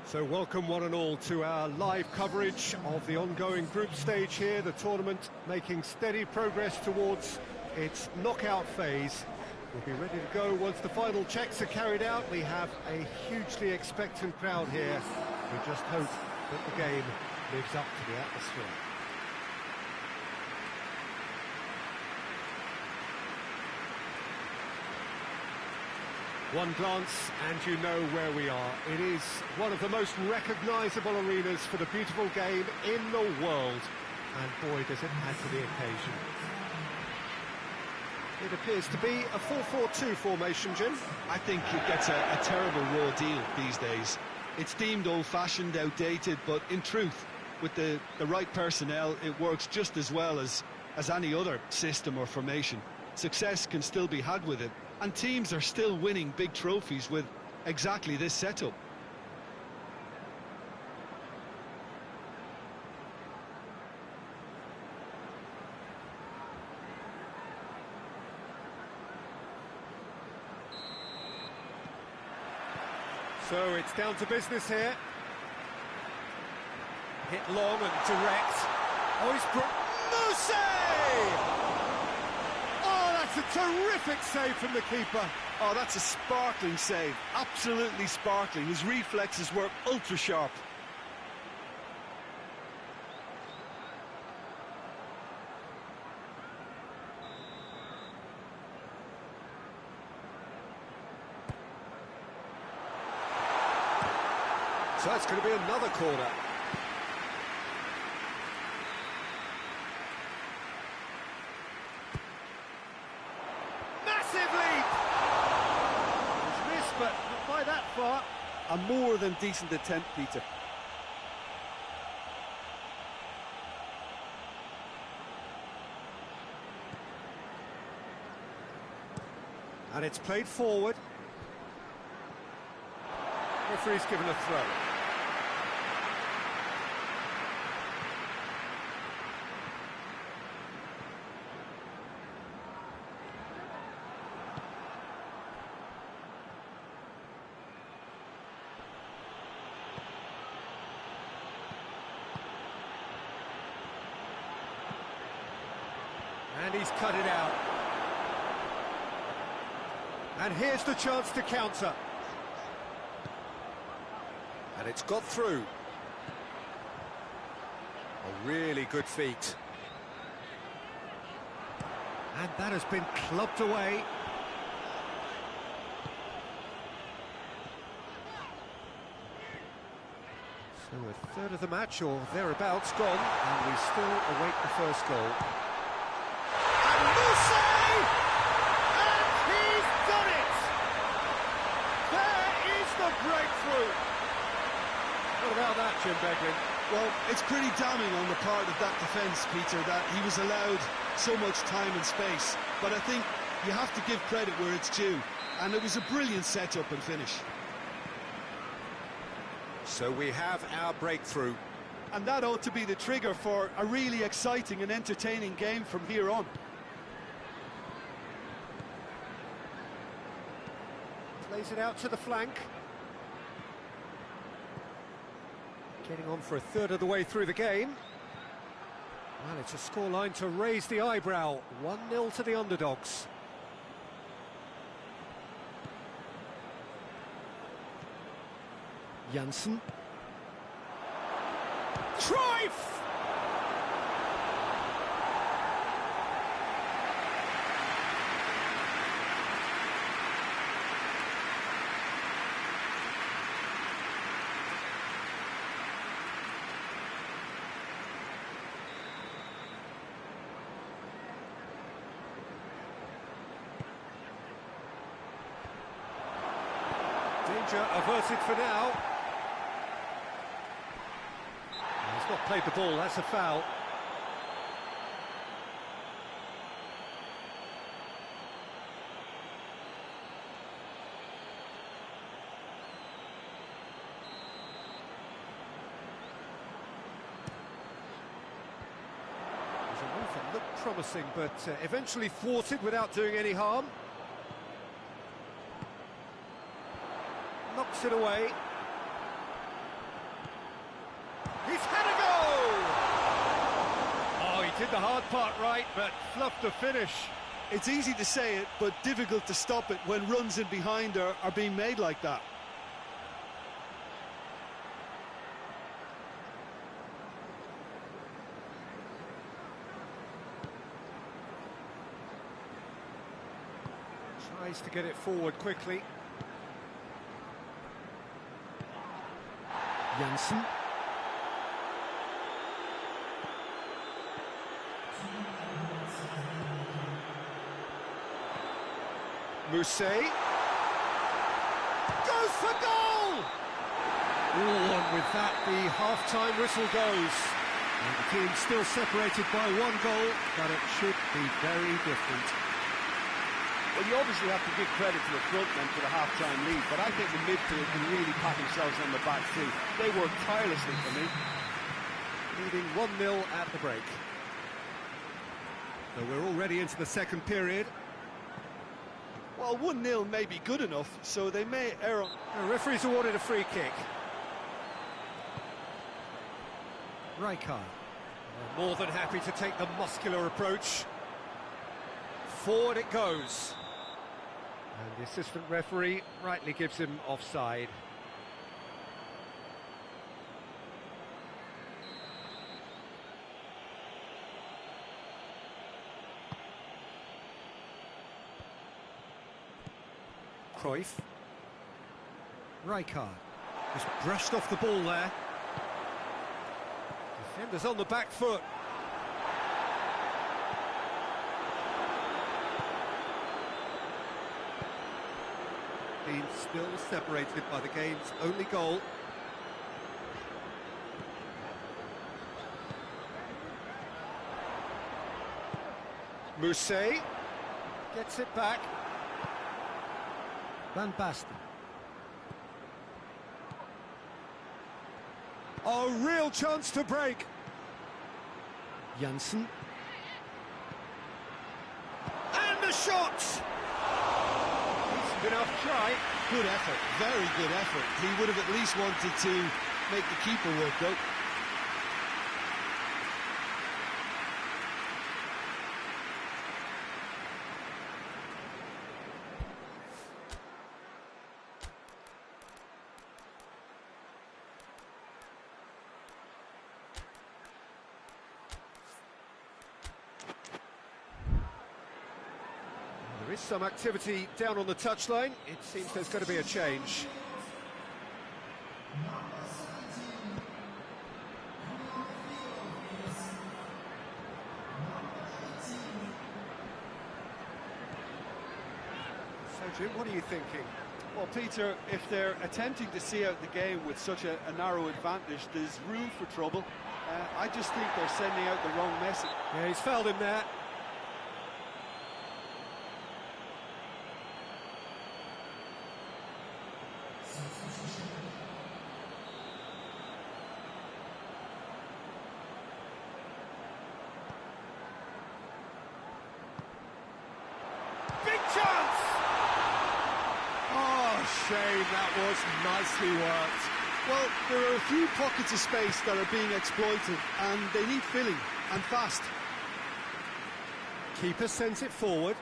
So welcome one and all to our live coverage of the ongoing group stage here, the tournament making steady progress towards its knockout phase. We'll be ready to go once the final checks are carried out. We have a hugely expectant crowd here. We just hope that the game lives up to the atmosphere. One glance and you know where we are. It is one of the most recognisable arenas for the beautiful game in the world. And boy, does it add to the occasion. It appears to be a 4-4-2 formation, Jim. I think it gets a terrible raw deal these days. It's deemed old-fashioned, outdated, but in truth, with the right personnel, it works just as well as any other system or formation. Success can still be had with it, and teams are still winning big trophies with exactly this setup. So it's down to business here. Hit long and direct. Oh, he's brought... Mousse! Oh, that's a terrific save from the keeper. Oh, that's a sparkling save. Absolutely sparkling. His reflexes were ultra sharp. So that's going to be another corner. Massive leap! He's missed, but not by that far. A more than decent attempt, Peter. And it's played forward. Referee's given a throw. And he's cut it out. And here's the chance to counter. And it's got through. A really good feat. And that has been clubbed away. So a third of the match, or thereabouts, gone, and we still await the first goal. And Moussé! And he's done it! There is the breakthrough! What about that, Jim Beglin? Well, it's pretty damning on the part of that defence, Peter, that he was allowed so much time and space. But I think you have to give credit where it's due, and it was a brilliant setup and finish. So we have our breakthrough. And that ought to be the trigger for a really exciting and entertaining game from here on. Plays it out to the flank. Getting on for a third of the way through the game. Well, it's a scoreline to raise the eyebrow. 1-0 to the underdogs. Janssen. Cruyff! Danger averted for now. He's not played the ball, that's a foul. There's a move that looked promising, but eventually thwarted without doing any harm. Knocks it away. He's had a goal! Oh, he did the hard part right, but fluffed the finish. It's easy to say it, but difficult to stop it when runs in behind are being made like that. Tries to get it forward quickly. Janssen. Moussé goes for goal! Ooh, and with that, the half-time whistle goes. And the team still separated by 1 goal, but it should be very different. Well, you obviously have to give credit to the front men for the half-time lead, but I think the midfield can really pat themselves on the back too. They worked tirelessly for me. Leading 1-0 at the break. So we're already into the second period. Well, 1-0 may be good enough, so they may err on... The referee's awarded a free kick. Rijkaard. More than happy to take the muscular approach. Forward it goes. And the assistant referee rightly gives him offside. Cruyff. Rijkaard. Just brushed off the ball there. Defenders on the back foot. Team still separated by the game's only goal. Moussé gets it back. Van Basten. A real chance to break. Janssen. And the shot! Decent enough try. Good effort, very good effort. He would have at least wanted to make the keeper work though. There is some activity down on the touchline. It seems there's going to be a change. Jim, what are you thinking? Well, Peter, if they're attempting to see out the game with such a narrow advantage, there's room for trouble. I just think they're sending out the wrong message. Yeah, he's fouled him there. Big chance! Oh, shame, that was nicely worked. Well, there are a few pockets of space that are being exploited, and they need filling, and fast. Keeper sends it forward.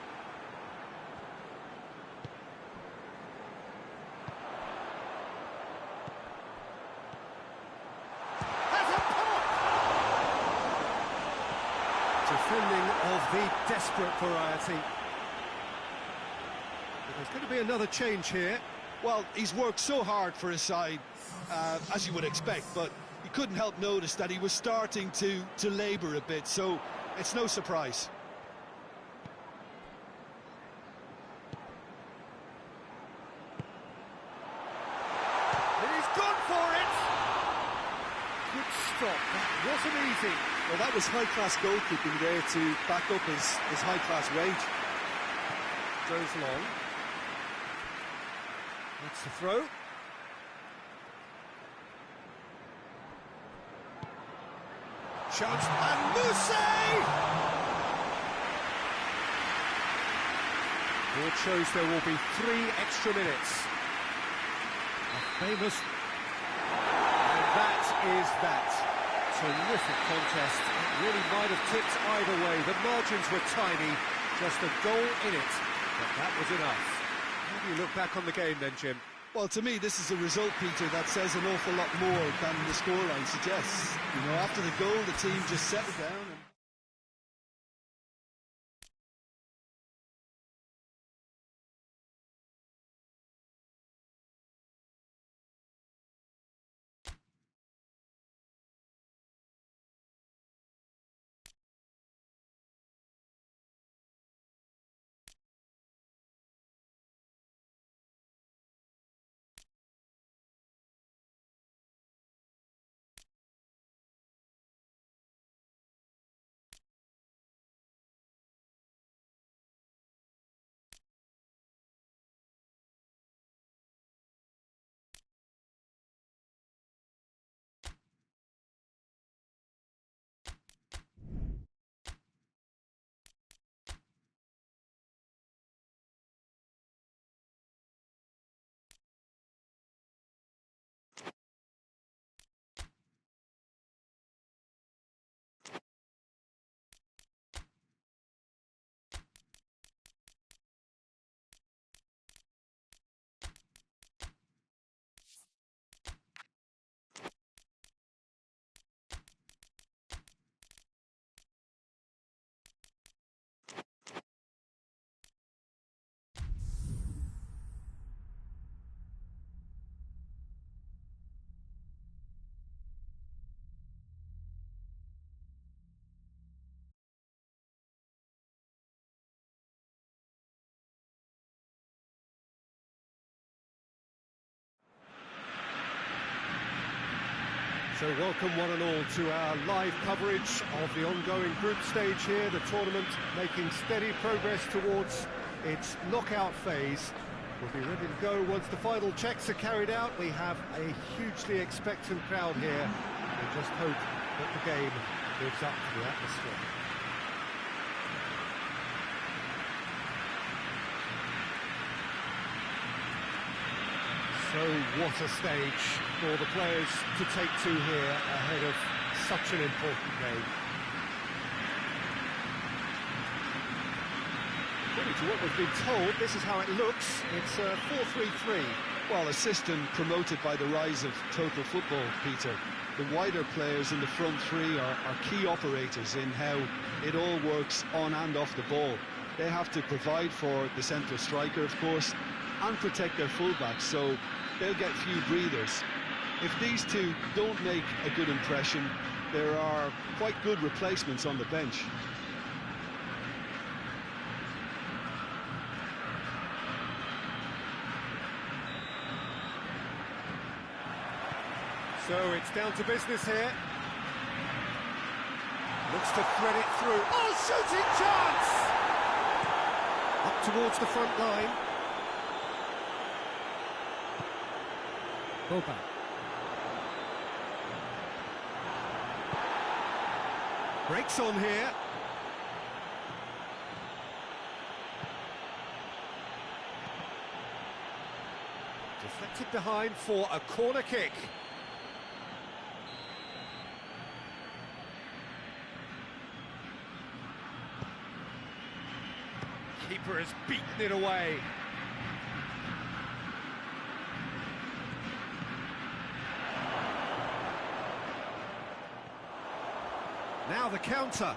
Has a pop! Defending of the desperate variety. But there's going to be another change here. Well, he's worked so hard for his side, as you would expect, but you couldn't help notice that he was starting to labour a bit, so it's no surprise. He's gone for it! Good stop, that wasn't easy. Well, that was high-class goalkeeping there to back up his high-class wage. Goes long. That's the throw. Chance, and Mousse! Board shows there will be 3 extra minutes. A famous... And that is that. Terrific contest. It really might have tipped either way. The margins were tiny, just a goal in it. But that was enough. How do you look back on the game then, Jim? Well, to me, this is a result, Peter, that says an awful lot more than the scoreline suggests. You know, after the goal, the team just settled down and... So welcome one and all to our live coverage of the ongoing group stage here, the tournament making steady progress towards its knockout phase. We'll be ready to go once the final checks are carried out. We have a hugely expectant crowd here. We just hope that the game lives up to the atmosphere. So what a stage for the players to take to here ahead of such an important game. According to what we've been told, this is how it looks. It's a 4-3-3. Well, a system promoted by the rise of total football, Peter. The wider players in the front three are key operators in how it all works on and off the ball. They have to provide for the central striker, of course, and protect their fullbacks, so they'll get few breathers. If these two don't make a good impression, there are quite good replacements on the bench. So it's down to business here. Looks to thread it through. Oh, shooting chance! Up towards the front line. Boba. Breaks on here. Deflected behind for a corner kick. Keeper has beaten it away. Now the counter.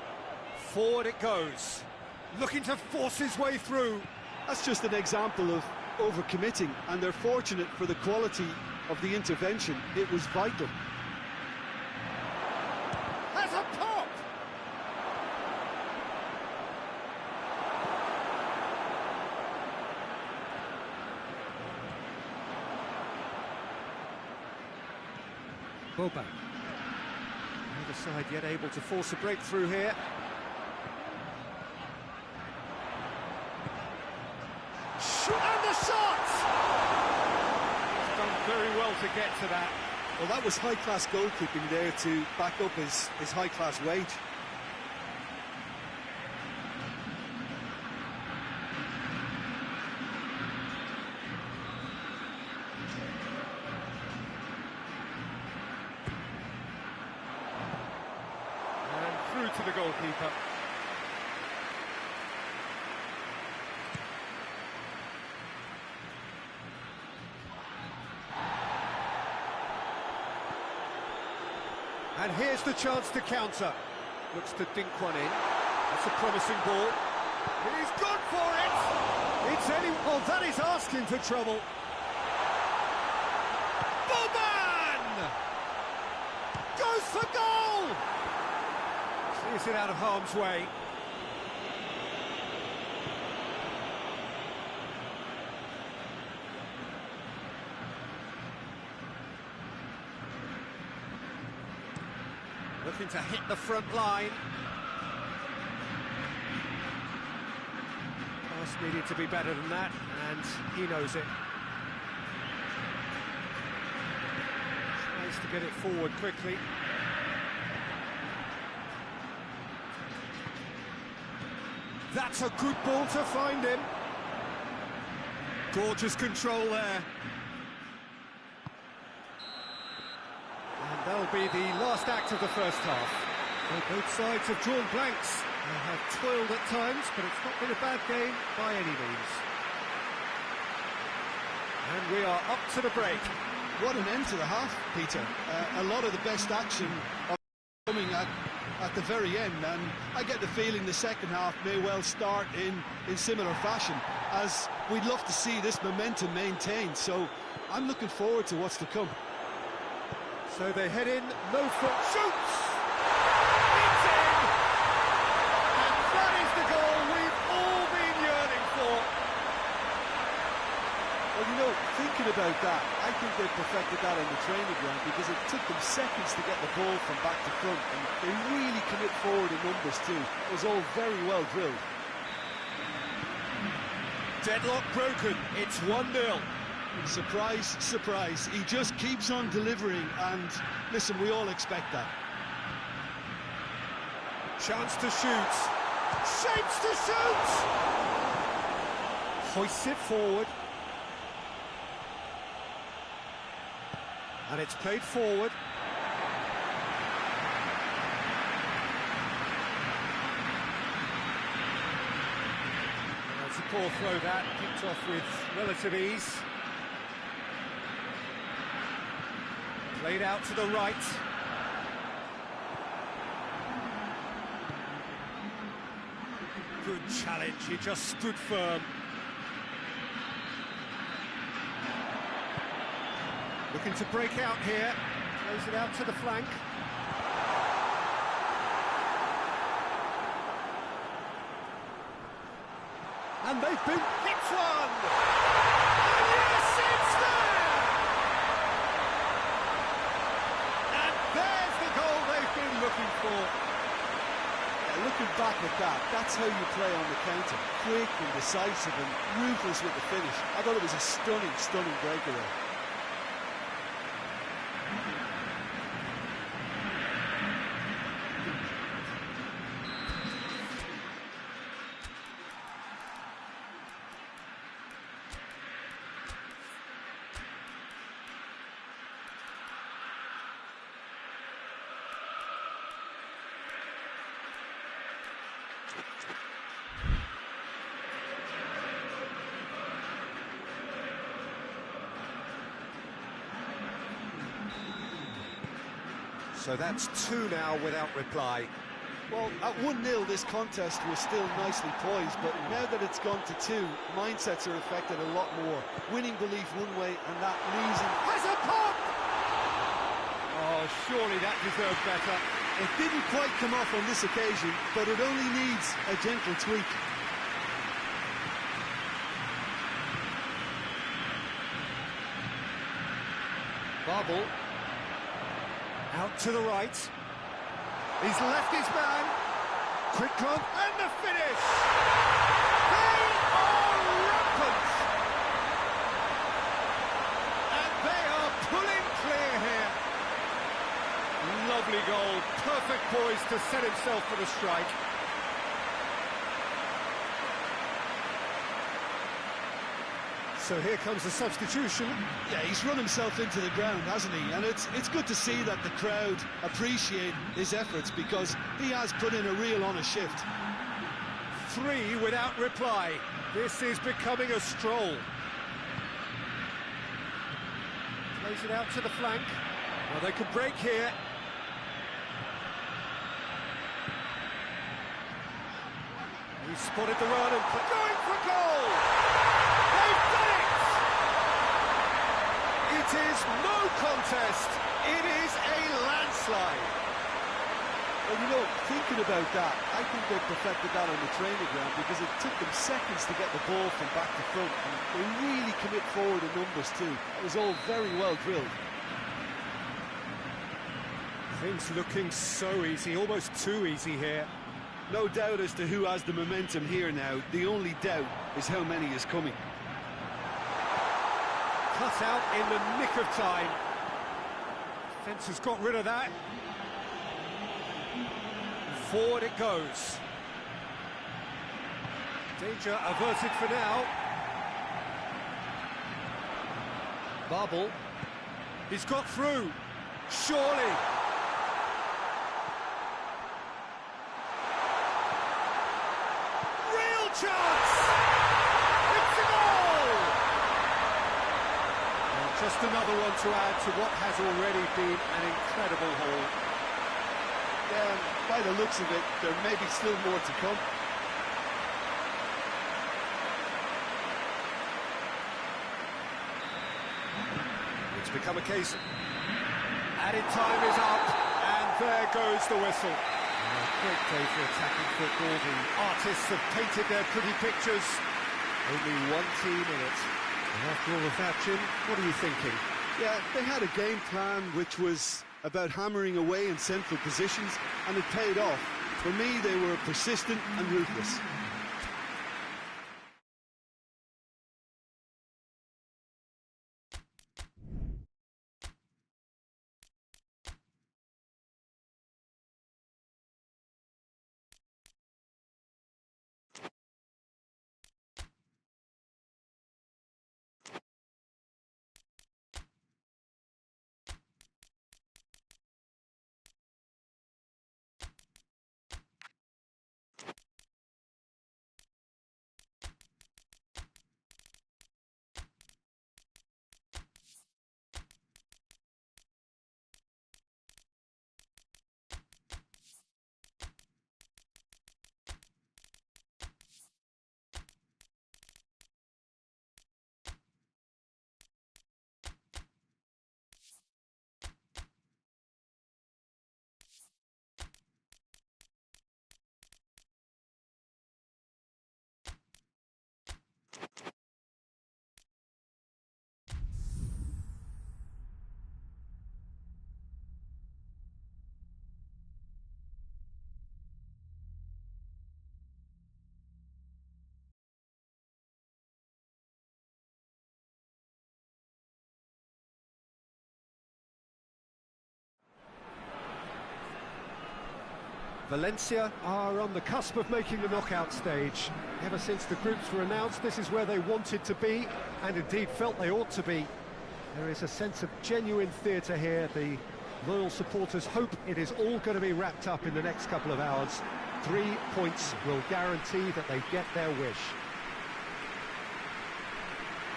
Forward it goes. Looking to force his way through. That's just an example of overcommitting, and they're fortunate for the quality of the intervention. It was vital. Has a pop! Boba. Neither side yet able to force a breakthrough here. Shoot, and the shot! He's done very well to get to that. Well, that was high-class goalkeeping there to back up his high-class wage. Through to the goalkeeper. And here's the chance to counter. Looks to dink one in. That's a promising ball. He's gone for it! It's any... Oh, that is asking for trouble. Boban! Goes for goal! Clears it out of harm's way. Looking to hit the front line. Pass needed to be better than that, and he knows it. Tries to get it forward quickly. That's a good ball to find him. Gorgeous control there. And that'll be the last act of the first half. Well, both sides have drawn blanks. They have toiled at times, but it's not been a bad game by any means. And we are up to the break. What an end to the half, Peter. A lot of the best action coming at the very end, and I get the feeling the second half may well start in similar fashion, as we'd love to see this momentum maintained, so I'm looking forward to what's to come. So they head in, no foot, shoots! It's in! And that is the goal we've all been yearning for. Well, you know, thinking about that, I think they perfected that on the training ground, because it took them seconds to get the ball from back to front, and they really commit forward in numbers too. It was all very well drilled. Deadlock broken, it's 1-0. Surprise, surprise, he just keeps on delivering, and listen, we all expect that. Chance to shoot, shapes to shoot! Hoists it forward. And it's played forward. That's a poor throw that, kicked off with relative ease. Played out to the right. Good challenge, he just stood firm. Looking to break out here, plays it out to the flank. And they've been hit one! And yes, it's there! back at that. That's how you play on the counter. Quick and decisive and ruthless with the finish. I thought it was a stunning, stunning breakaway. So that's 2 now without reply. Well, at 1-0, this contest was still nicely poised, but now that it's gone to 2, mindsets are affected a lot more. Winning belief one way, and that losing... Has a pop! Oh, surely that deserved better. It didn't quite come off on this occasion, but it only needs a gentle tweak. Babel. Out to the right. He's left his man. Quick run and the finish. They are rampant. And they are pulling clear here. Lovely goal. Perfect poise to set himself for the strike. So here comes the substitution. Yeah, he's run himself into the ground, hasn't he? And it's good to see that the crowd appreciate his efforts, because he has put in a real honest shift. 3 without reply. This is becoming a stroll. Plays it out to the flank. Well, they could break here. He spotted the run and going for goal! They've done it! It is no contest. It is a landslide. Well, you know, thinking about that, I think they perfected that on the training ground, because it took them seconds to get the ball from back to front, and they really commit forward in numbers too. It was all very well drilled. Things looking so easy, almost too easy here. No doubt as to who has the momentum here now. The only doubt is how many is coming. Cut out in the nick of time. Defence has got rid of that. Forward it goes. Danger averted for now. Babel. He's got through. Surely. Real chance! It's a goal! Well, just another one to add to what has already been an incredible haul. Yeah, by the looks of it, there may be still more to come. It's become a case. Added time is up, and there goes the whistle. Great day for attacking football. The artists have painted their pretty pictures. Only one team in it. And after all of that, Jim, what are you thinking? Yeah, they had a game plan which was about hammering away in central positions, and it paid off. For me, they were persistent and ruthless. Valencia are on the cusp of making the knockout stage. Ever since the groups were announced, this is where they wanted to be, and indeed felt they ought to be. There is a sense of genuine theatre here. The loyal supporters hope it is all going to be wrapped up in the next couple of hours. 3 points will guarantee that they get their wish.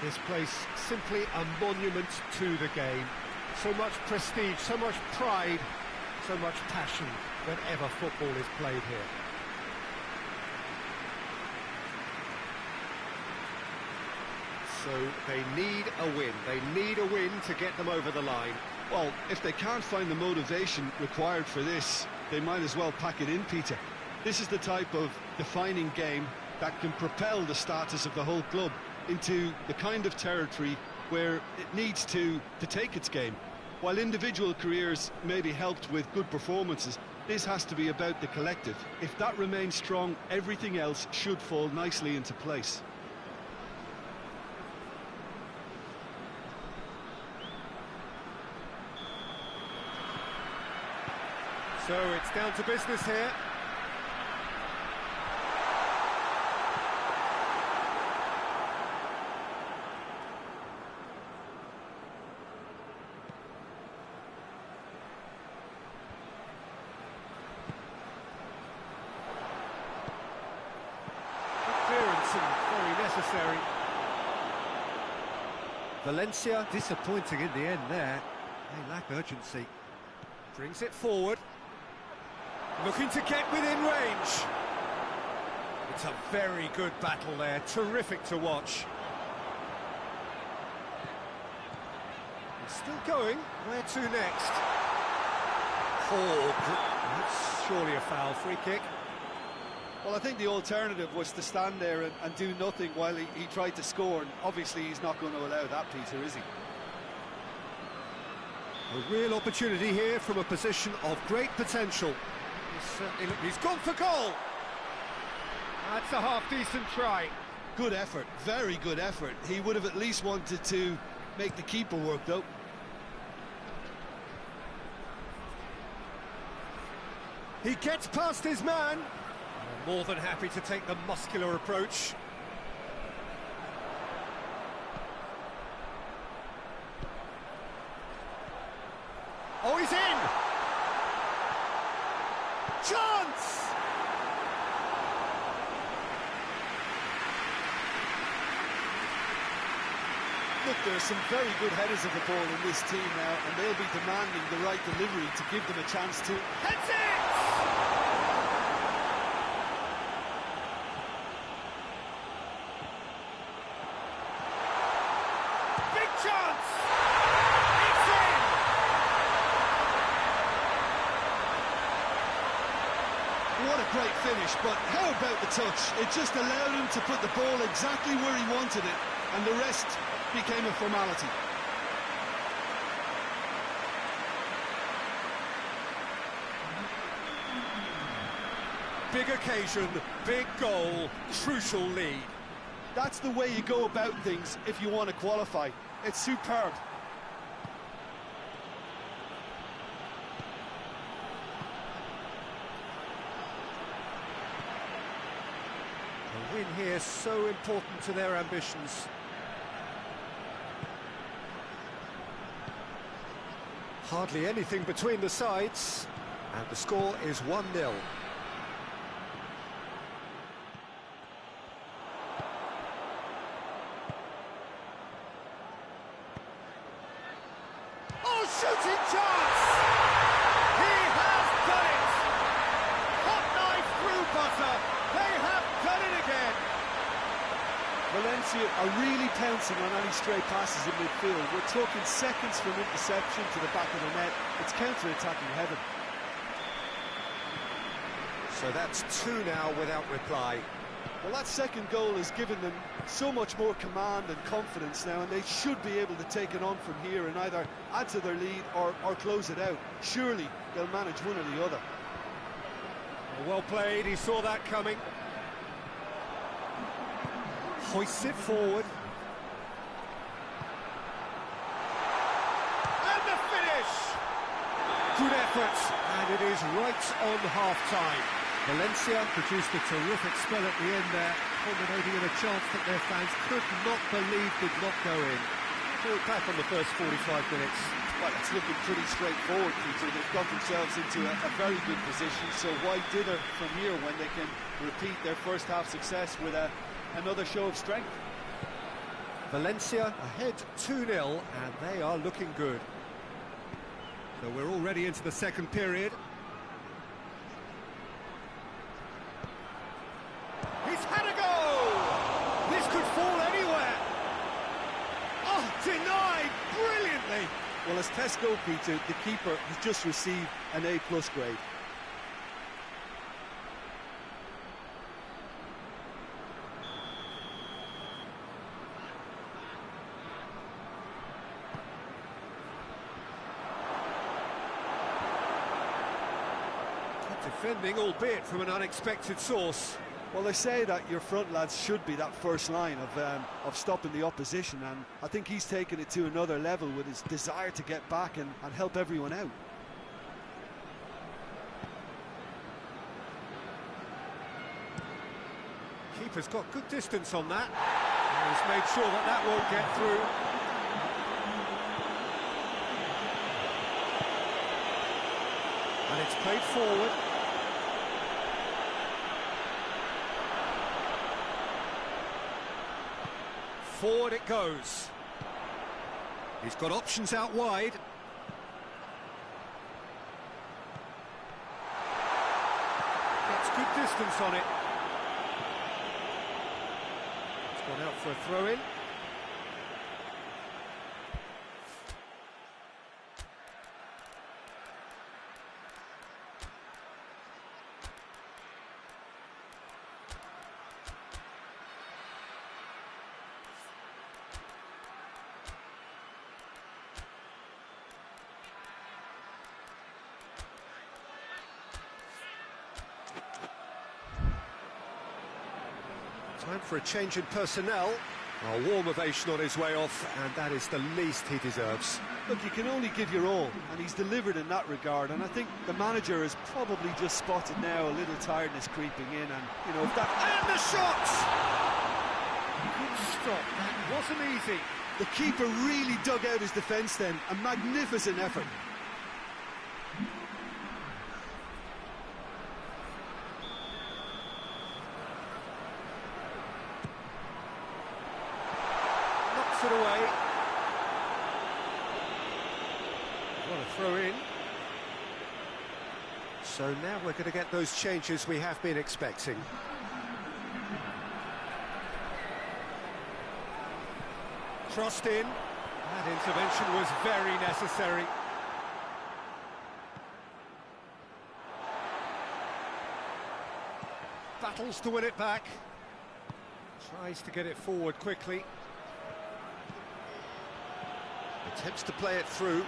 This place simply a monument to the game. So much prestige, so much pride, so much passion whenever football is played here. So they need a win. They need a win to get them over the line. Well, if they can't find the motivation required for this, they might as well pack it in, Peter. This is the type of defining game that can propel the status of the whole club into the kind of territory where it needs to take its game. While individual careers may be helped with good performances, this has to be about the collective. If that remains strong, everything else should fall nicely into place. So it's down to business here. Clearance and very necessary. Valencia disappointing in the end there. They lack urgency. Brings it forward. Looking to get within range. It's a very good battle there, terrific to watch. He's still going, where to next? Oh, that's surely a foul, free kick. Well, I think the alternative was to stand there and do nothing while he tried to score, and obviously he's not going to allow that, Peter, is he? A real opportunity here from a position of great potential. He's gone for goal. That's a half-decent try. Good effort, very good effort. He would have at least wanted to make the keeper work, though. He gets past his man. More than happy to take the muscular approach. Oh, he's in! Chance! Look, there are some very good headers of the ball in this team now, and they'll be demanding the right delivery to give them a chance to... That's it! Big chance! It's in! What a great finish, but how about the touch? It just allowed him to put the ball exactly where he wanted it, and the rest became a formality. Big occasion, big goal, crucial lead. That's the way you go about things if you want to qualify. It's superb. A win here so important to their ambitions. Hardly anything between the sides, and the score is 1-0. Oh, shooting chance! He has done it! Hot knife through butter. They have done it again. Valencia are really pouncing on any stray passes in midfield. We're talking seconds from interception to the back of the net. It's counter-attacking heaven. So that's 2 now without reply. Well, that second goal has given them so much more command and confidence now, and they should be able to take it on from here and either add to their lead or close it out. Surely they'll manage one or the other. Well played, he saw that coming. Hoists it forward. And the finish! Good effort. effort, and it is right on half-time. Valencia produced a terrific spell at the end there, culminating in a chance that their fans could not believe did not go in. Thought back on the first 45 minutes. Well, it's looking pretty straightforward, Peter. They've got themselves into a very good position, so why dither from here when they can repeat their first half success with another show of strength? Valencia ahead 2-0, and they are looking good. So we're already into the second period. He's had a go! This could fall anywhere! Oh, denied brilliantly! Well, as tests go, Peter, the keeper has just received an A+ grade. Defending, albeit from an unexpected source. Well, they say that your front lads should be that first line of stopping the opposition, and I think he's taken it to another level with his desire to get back and help everyone out. Keeper's got good distance on that. And he's made sure that that won't get through. And it's played forward. Forward it goes. He's got options out wide. Gets good distance on it. It's gone out for a throw-in. Time for a change in personnel. A warm ovation on his way off, and that is the least he deserves. Look, you can only give your all, and he's delivered in that regard, and I think the manager has probably just spotted now a little tiredness creeping in, and, you know, if that... And the shot! Good stop, that wasn't easy. The keeper really dug out his defence then, a magnificent effort. It away. What a throw in. So now we're going to get those changes we have been expecting. Crossed in. That intervention was very necessary. Battles to win it back. Tries to get it forward quickly. Attempts to play it through.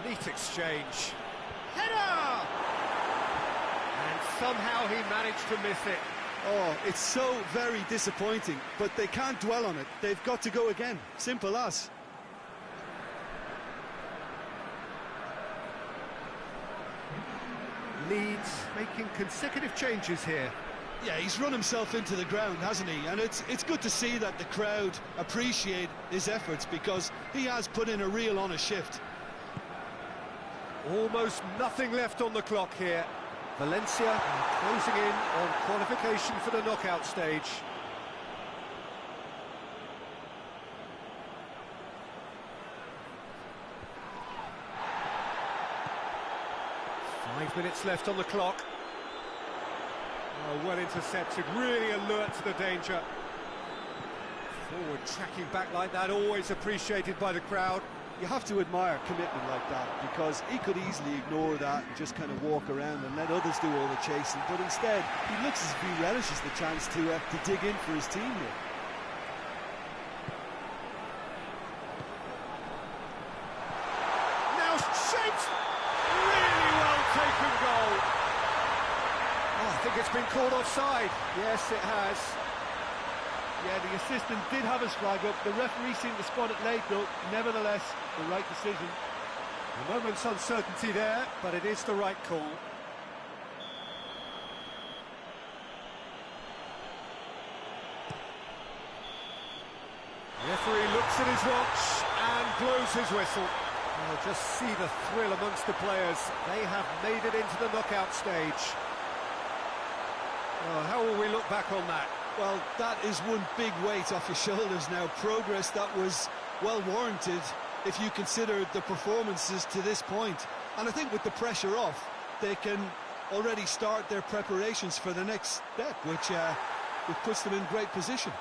Neat exchange. Header! And somehow he managed to miss it. Oh, it's so very disappointing, but they can't dwell on it. They've got to go again. Simple as. Leeds making consecutive changes here. Yeah, he's run himself into the ground, hasn't he? And it's good to see that the crowd appreciate his efforts, because he has put in a real honest shift. Almost nothing left on the clock here. Valencia closing in on qualification for the knockout stage. Five minutes left on the clock. Oh, well intercepted, really alert to the danger. Forward tracking back like that, always appreciated by the crowd. You have to admire commitment like that, because he could easily ignore that and just kind of walk around and let others do all the chasing, but instead he looks as if he relishes the chance to dig in for his team here. Now shapes! Really well taken goal. Oh, I think it's been called offside. Yes, it has. Yeah, the assistant did have his flag up. The referee seemed to spot it late, though. Nevertheless, the right decision. A moment's uncertainty there, but it is the right call. Referee looks at his watch and blows his whistle. Well, just see the thrill amongst the players. They have made it into the knockout stage. Well, how will we look back on that? Well, that is one big weight off your shoulders now. Progress that was well warranted if you consider the performances to this point. And I think with the pressure off, they can already start their preparations for the next step, which puts them in great position.